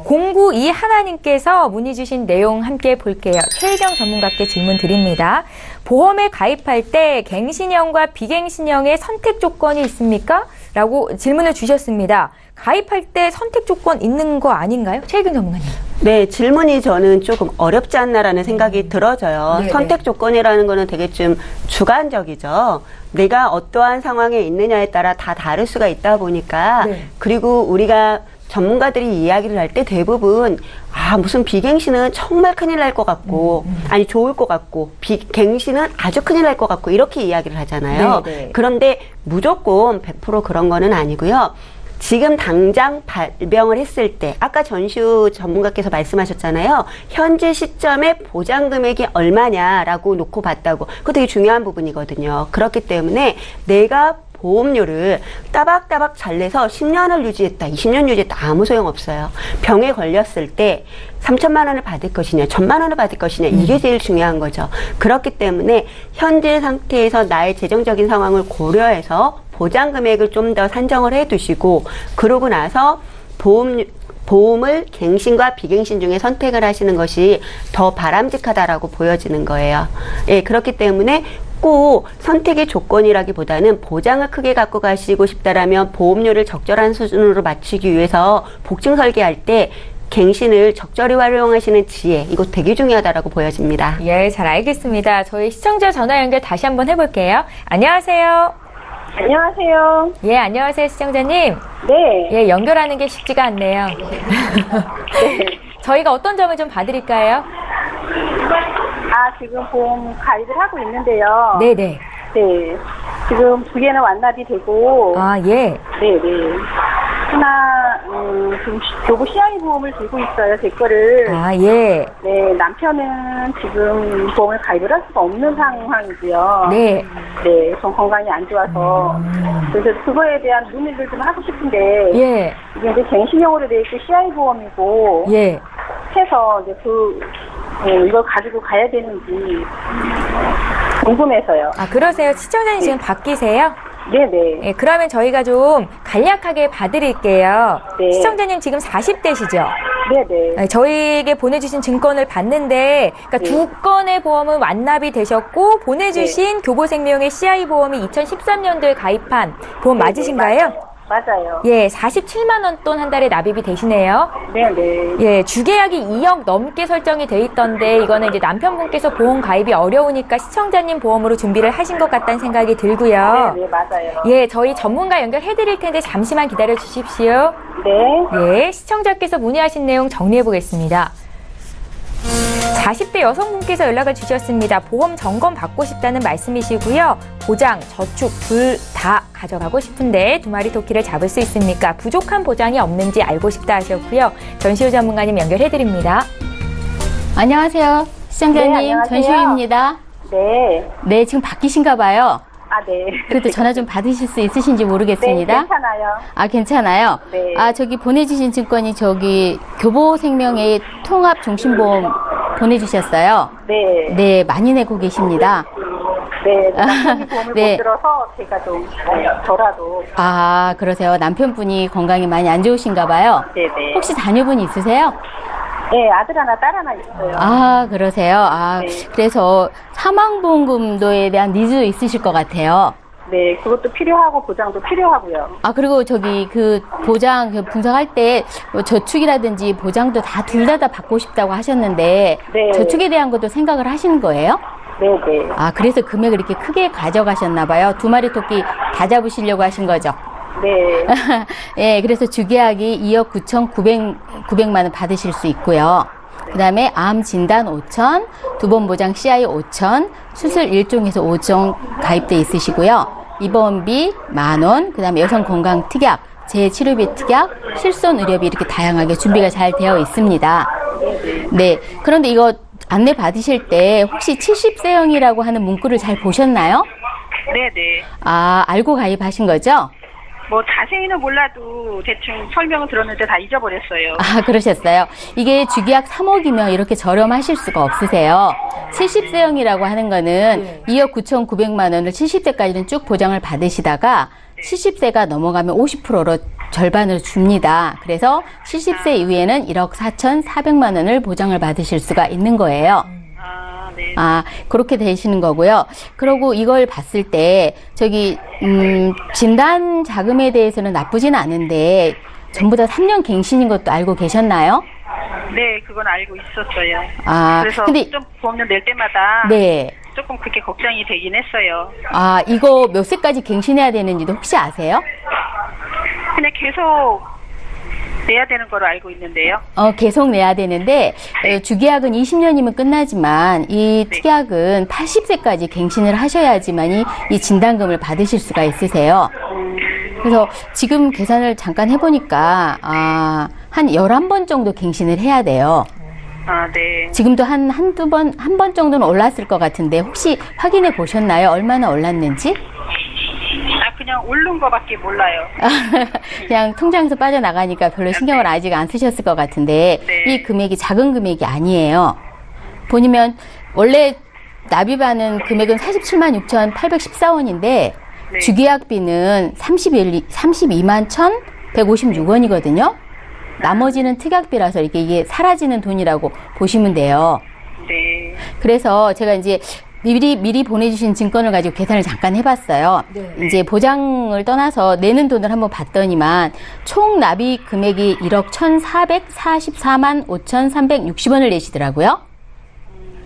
092 하나님께서 문의 주신 내용 함께 볼게요. 최희경 전문가께 질문 드립니다. 보험에 가입할 때 갱신형과 비갱신형의 선택 조건이 있습니까? 라고 질문을 주셨습니다. 가입할 때 선택 조건 있는 거 아닌가요? 최희경 전문가님.
네, 질문이 저는 조금 어렵지 않나라는 생각이 들어져요.
네네.
선택 조건이라는 거는 되게 좀 주관적이죠. 내가 어떠한 상황에 있느냐에 따라 다 다를 수가 있다 보니까
네.
그리고 우리가 전문가들이 이야기를 할 때 대부분 무슨 비갱신은 정말 큰일 날 것 같고 아니 좋을 것 같고 비갱신은 아주 큰일 날 것 같고 이렇게 이야기를 하잖아요.
네네.
그런데 무조건 100% 그런 거는 아니고요. 지금 당장 발병을 했을 때 아까 전시우 전문가께서 말씀하셨잖아요. 현재 시점에 보장 금액이 얼마냐라고 놓고 봤다고. 그거 되게 중요한 부분이거든요. 그렇기 때문에 내가 보험료를 따박따박 잘 내서 10년을 유지했다, 20년 유지했다 아무 소용없어요. 병에 걸렸을 때 3천만 원을 받을 것이냐, 1,000만 원을 받을 것이냐 이게 제일 중요한 거죠. 그렇기 때문에 현재 상태에서 나의 재정적인 상황을 고려해서 보장 금액을 좀 더 산정을 해 두시고 그러고 나서 보험을 갱신과 비갱신 중에 선택을 하시는 것이 더 바람직하다라고 보여지는 거예요. 예, 그렇기 때문에 꼭 선택의 조건이라기보다는 보장을 크게 갖고 가시고 싶다라면 보험료를 적절한 수준으로 맞추기 위해서 복층 설계할 때 갱신을 적절히 활용하시는 지혜, 이거 되게 중요하다라고 보여집니다.
예, 잘 알겠습니다. 저희 시청자 전화 연결 다시 한번 해볼게요. 안녕하세요.
안녕하세요.
예, 안녕하세요, 시청자님.
네.
예, 연결하는 게 쉽지가 않네요. 저희가 어떤 점을 좀 봐드릴까요?
지금 보험 가입을 하고 있는데요.
네네.
네. 지금 두 개는 완납이 되고.
예.
네네. 하나, 지금 교부 CI 보험을 들고 있어요, 제 거를.
예.
네, 남편은 지금 보험을 가입을 할 수가 없는 상황이고요.
네.
네, 좀 건강이 안 좋아서. 그래서 그거에 대한 문의를 좀 하고 싶은데.
예.
이게 이제 갱신형으로 되어 있고 CI 보험이고.
예.
해서 이제 이걸 가지고 가야 되는지 궁금해서요.
그러세요. 시청자님 지금 바뀌세요?
네네.
예, 그러면 저희가 좀 간략하게 봐드릴게요.
네.
시청자님 지금 40대시죠?
네네.
저희에게 보내주신 증권을 봤는데, 그러니까
네.
두 건의 보험은 완납이 되셨고, 보내주신 교보생명의 CI 보험이 2013년도에 가입한 보험 맞으신가요?
맞아요.
예, 47만 원 돈 한 달에 납입이 되시네요.
네네.
예, 주계약이 2억 넘게 설정이 돼 있던데 이거는 이제 남편분께서 보험 가입이 어려우니까 시청자님 보험으로 준비를 하신 것 같다는 생각이 들고요.
네, 맞아요.
예, 저희 전문가 연결해 드릴 텐데 잠시만 기다려 주십시오.
네.
예, 시청자께서 문의하신 내용 정리해 보겠습니다. 40대 여성분께서 연락을 주셨습니다. 보험 점검 받고 싶다는 말씀이시고요. 보장, 저축 둘 다 가져가고 싶은데 두 마리 토끼를 잡을 수 있습니까? 부족한 보장이 없는지 알고 싶다 하셨고요. 전시호 전문가님 연결해 드립니다.
안녕하세요. 시청자님,
네, 안녕하세요.
전시호입니다.
네.
네, 지금 바뀌신가 봐요.
네.
그래도 전화 좀 받으실 수 있으신지 모르겠습니다.
네, 괜찮아요.
괜찮아요?
네.
저기 보내주신 증권이 교보생명의 통합종신보험 보내주셨어요.
네.
네, 많이 내고 계십니다.
네. 남편이 보험을
네.
못 들어서 제가 좀 저라도.
그러세요. 남편분이 건강이 많이 안 좋으신가 봐요.
네네.
혹시 자녀분 있으세요?
네, 아들 하나, 딸 하나 있어요.
그러세요.
네.
그래서 사망보험금도에 대한 니즈도 있으실 것 같아요.
네, 그것도 필요하고 보장도 필요하고요.
그리고 그 보장 분석할 때 저축이라든지 보장도 둘 다 받고 싶다고 하셨는데
네.
저축에 대한 것도 생각을 하시는 거예요?
네네.
그래서 금액을 이렇게 크게 가져가셨나 봐요. 두 마리 토끼 다 잡으시려고 하신 거죠?
네.
예, 그래서 주계약이 2억 9,900만 원 받으실 수 있고요. 그다음에 암 진단 5천, 두 번 보장 CI 5천, 수술 1종에서 5종 가입돼 있으시고요. 입원비 10,000원, 그다음에 여성 건강 특약, 재치료비 특약, 실손 의료비 이렇게 다양하게 준비가 잘 되어 있습니다. 네. 그런데 이거 안내 받으실 때 혹시 70세형이라고 하는 문구를 잘 보셨나요?
네네.
아, 알고 가입하신 거죠?
뭐 자세히는 몰라도 대충 설명을 들었는데 다 잊어버렸어요.
아, 그러셨어요. 이게 주기약 3억이면 이렇게 저렴하실 수가 없으세요. 70세형이라고 하는 거는 2억 9,900만 원을 70세까지는 쭉 보장을 받으시다가 70세가 넘어가면 50%로 절반을 줍니다. 그래서 70세 이후에는 1억 4,400만 원을 보장을 받으실 수가 있는 거예요.
네.
아, 그렇게 되시는 거고요. 그리고 이걸 봤을 때, 진단 자금에 대해서는 나쁘진 않은데, 전부 다 3년 갱신인 것도 알고 계셨나요?
네, 그건 알고 있었어요.
아,
그래서
근데,
좀 보험료 낼 때마다
네.
조금 그게 걱정이 되긴 했어요.
아, 이거 몇 세까지 갱신해야 되는지도 혹시 아세요?
그냥 계속 내야 되는 거로 알고 있는데요.
계속 내야 되는데, 주계약은 20년이면 끝나지만, 이 특약은 80세까지 갱신을 하셔야지만이 이 진단금을 받으실 수가 있으세요. 그래서 지금 계산을 잠깐 해보니까, 한 11번 정도 갱신을 해야 돼요.
아, 네.
지금도 한 번 정도는 올랐을 것 같은데, 혹시 확인해 보셨나요? 얼마나 올랐는지?
그냥 오른 거밖에 몰라요.
그냥 통장에서 빠져나가니까 별로 신경을 아직 안 쓰셨을 것 같은데,
네.
이 금액이 작은 금액이 아니에요. 보시면, 원래 납입하는 금액은 47만 6,814원인데,
네.
주계약비는 32만 1,156원이거든요. 나머지는 특약비라서 이게 사라지는 돈이라고 보시면 돼요.
네.
그래서 제가 이제 미리 보내주신 증권을 가지고 계산을 잠깐 해봤어요.
네.
이제 보장을 떠나서 내는 돈을 한번 봤더니만 총 납입 금액이 1억 1,444만 5,360원을 내시더라고요.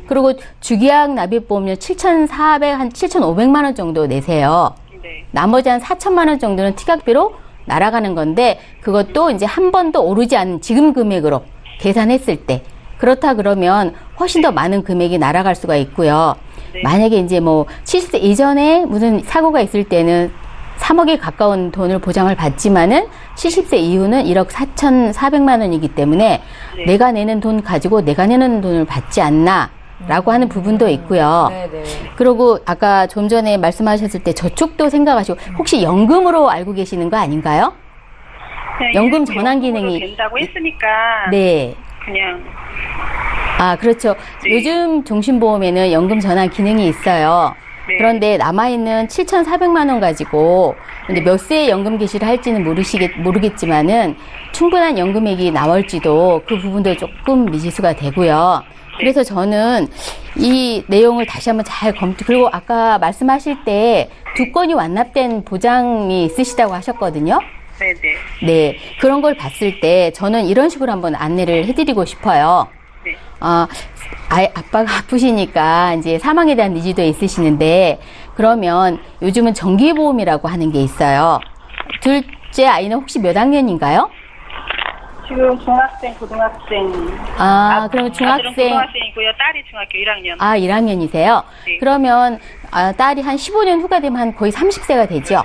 그리고 주계약 납입보험료 7,500만 원 정도 내세요.
네.
나머지 한 4천만 원 정도는 특약비로 날아가는 건데 그것도 이제 한 번도 오르지 않은 지금 금액으로 계산했을 때 그렇다 그러면 훨씬 더 많은 금액이 날아갈 수가 있고요.
네.
만약에 이제 뭐 70세 이전에 무슨 사고가 있을 때는 3억에 가까운 돈을 보장을 받지만은 70세 이후는 1억 4,400만 원이기 때문에
네.
내가 내는 돈 가지고 내가 내는 돈을 받지 않나 라고 하는 부분도 있고요.
네네.
그리고 아까 좀 전에 말씀하셨을 때 저축도 생각하시고 혹시 연금으로 알고 계시는 거 아닌가요? 연금 전환 기능이
된다고 했으니까
네.
그냥
아, 그렇죠.
네.
요즘 종신보험에는 연금 전환 기능이 있어요.
네.
그런데 남아있는 7,400만 원 가지고 근데 몇 세에 연금 개시를 할지는 모르겠지만은 충분한 연금액이 나올지도 그 부분도 조금 미지수가 되고요. 그래서 저는 이 내용을 다시 한번 잘 그리고 아까 말씀하실 때 두 건이 완납된 보장이 있으시다고 하셨거든요.
네네.
네. 그런 걸 봤을 때 저는 이런 식으로 한번 안내를 해드리고 싶어요.
네.
아빠가 아프시니까 이제 사망에 대한 니즈도 있으시는데 그러면 요즘은 정기보험이라고 하는 게 있어요. 둘째 아이는 혹시 몇 학년인가요?
지금 중학생, 고등학생.
그러면
아들은
중학생.
고등학생이고요. 딸이 중학교 1학년.
1학년이세요?
네.
그러면 딸이 한 15년 후가 되면 한 거의 30세가 되죠?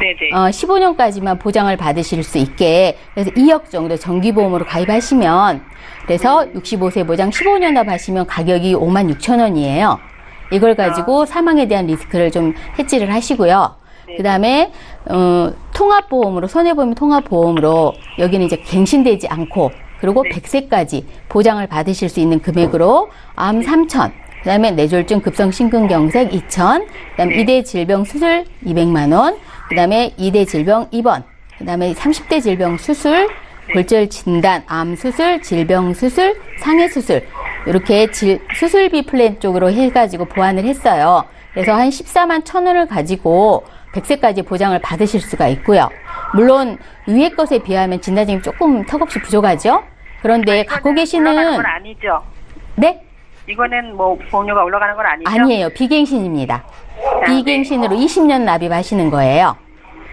네네.
15년까지만 보장을 받으실 수 있게 그래서 2억 정도 정기보험으로 가입하시면 그래서 65세 보장 15년 납하시면 가격이 56,000원이에요. 이걸 가지고 사망에 대한 리스크를 좀 해지를 하시고요.
네.
그 다음에 통합보험으로 손해보험 통합보험으로 여기는 이제 갱신되지 않고 그리고
네.
100세까지 보장을 받으실 수 있는 금액으로 암 3,000, 그 다음에 뇌졸중 급성심근경색 2,000, 그 다음에
네.
2대 질병 수술 200만 원, 그 다음에 2대 질병 입원, 그 다음에 30대 질병 수술, 골절 진단, 암 수술, 질병 수술, 상해 수술 이렇게 수술비 플랜 쪽으로 해가지고 보완을 했어요. 그래서 한 14만 1,000원을 가지고 100세까지 보장을 받으실 수가 있고요. 물론 위에 것에 비하면 진단금이 조금 턱없이 부족하죠. 그런데 갖고 계시는
올라가는 건 아니죠.
네?
이거는 뭐 보험료가 올라가는 건 아니죠.
아니에요. 비갱신입니다. 비갱신으로 20년 납입하시는 거예요.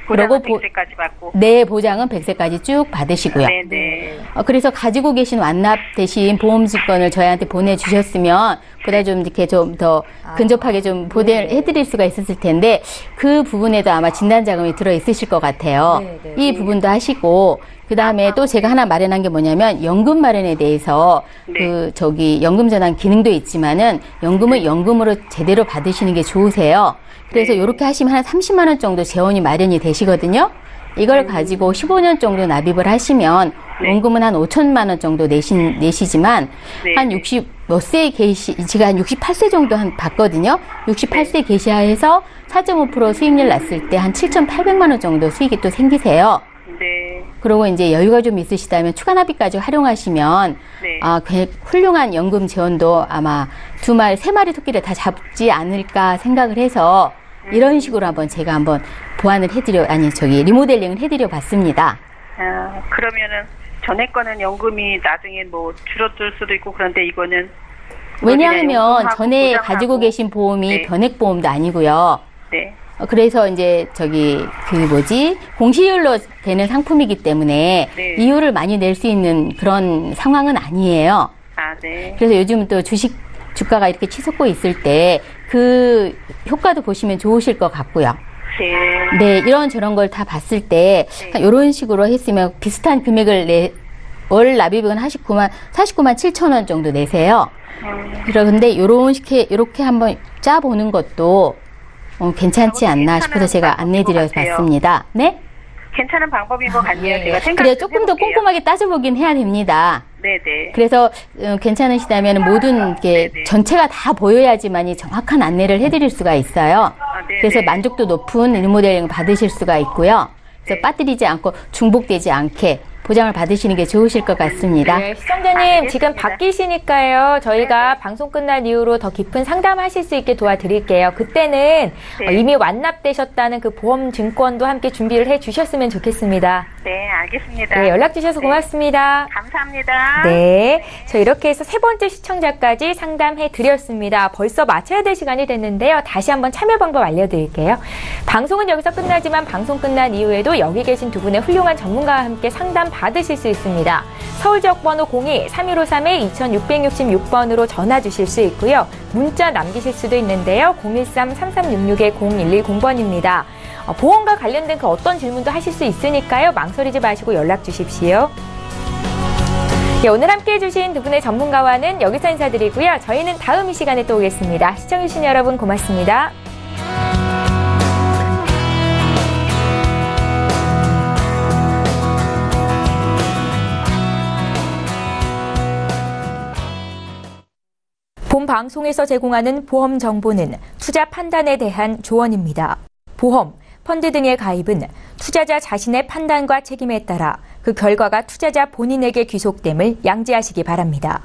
보장은
그리고
100세까지 받고.
네, 보장은 100세까지 쭉 받으시고요.
네네.
그래서 가지고 계신 완납되신 보험증권을 저희한테 보내주셨으면 보다 좀 이렇게 좀 더 근접하게 좀 보내해드릴 수가 있었을 텐데 그 부분에도 아마 진단자금이 들어있으실 것 같아요. 이 부분도 하시고 그 다음에 또 제가 하나 마련한 게 뭐냐면 연금 마련에 대해서
네.
연금 전환 기능도 있지만은 연금을 연금으로 제대로 받으시는 게 좋으세요. 그래서 이렇게 하시면 한 30만 원 정도 재원이 마련이 되시거든요. 이걸 가지고 15년 정도 납입을 하시면 원금은 한 5천만 원 정도 내시지만 한 60 몇 세에 제가 한 68세 정도 받거든요. 68세 계시하에서 4.5% 수익률 났을 때 한 7,800만 원 정도 수익이 또 생기세요.
네.
그리고 이제 여유가 좀 있으시다면 추가 납입까지 활용하시면 훌륭한 연금 재원도 아마 3마리 토끼를 다 잡지 않을까 생각을 해서 이런 식으로 제가 한번 보완을 리모델링을 해드려 봤습니다.
그러면은 전에 거는 연금이 나중에 뭐 줄어들 수도 있고 그런데 이거는
왜냐하면 전에
보장하고.
가지고 계신 보험이 변액보험도 아니고요.
네.
그래서 이제 공시율로 되는 상품이기 때문에 이율을 많이 낼 수 있는 그런 상황은 아니에요.
네.
그래서 요즘 또 주가가 이렇게 치솟고 있을 때 그 효과도 보시면 좋으실 것 같고요. 네, 이런저런 걸 다 봤을 때 이런 식으로 했으면 비슷한 금액을 월 납입은 49만 7천 원 정도 내세요. 그런데 이렇게 한번 짜보는 것도 괜찮지 않나 싶어서 제가 안내드려 봤습니다. 네?
괜찮은 방법인 것 같네요. 제가 생각
그래 조금 더 꼼꼼하게 따져보긴 해야 됩니다.
네네.
그래서 괜찮으시다면 모든 게 전체가 다 보여야지만이 정확한 안내를 해드릴 수가 있어요. 그래서 만족도 높은 리모델링을 받으실 수가 있고요. 그래서 빠뜨리지 않고 중복되지 않게 보장을 받으시는 게 좋으실 것 같습니다.
네, 시청자님 지금 바뀌시니까요. 저희가 방송 끝난 이후로 더 깊은 상담하실 수 있게 도와드릴게요. 그때는 이미 완납되셨다는 그 보험 증권도 함께 준비를 해주셨으면 좋겠습니다.
네, 알겠습니다.
네, 연락 주셔서 고맙습니다.
감사합니다.
네, 저 이렇게 해서 3번째 시청자까지 상담해 드렸습니다. 벌써 마쳐야 될 시간이 됐는데요. 다시 한번 참여 방법 알려드릴게요. 방송은 여기서 끝나지만 방송 끝난 이후에도 여기 계신 두 분의 훌륭한 전문가와 함께 상담 받으실 수 있습니다. 서울 지역번호 02-3153-2666번으로 전화 주실 수 있고요. 문자 남기실 수도 있는데요. 013-3366-0110번입니다. 보험과 관련된 그 어떤 질문도 하실 수 있으니까요. 망설이지 마시고 연락 주십시오. 네, 오늘 함께해 주신 두 분의 전문가와는 여기서 인사드리고요. 저희는 다음 이 시간에 또 오겠습니다. 시청해주신 여러분 고맙습니다. 본 방송에서 제공하는 보험 정보는 투자 판단에 대한 조언입니다. 보험, 펀드 등의 가입은 투자자 자신의 판단과 책임에 따라 그 결과가 투자자 본인에게 귀속됨을 양지하시기 바랍니다.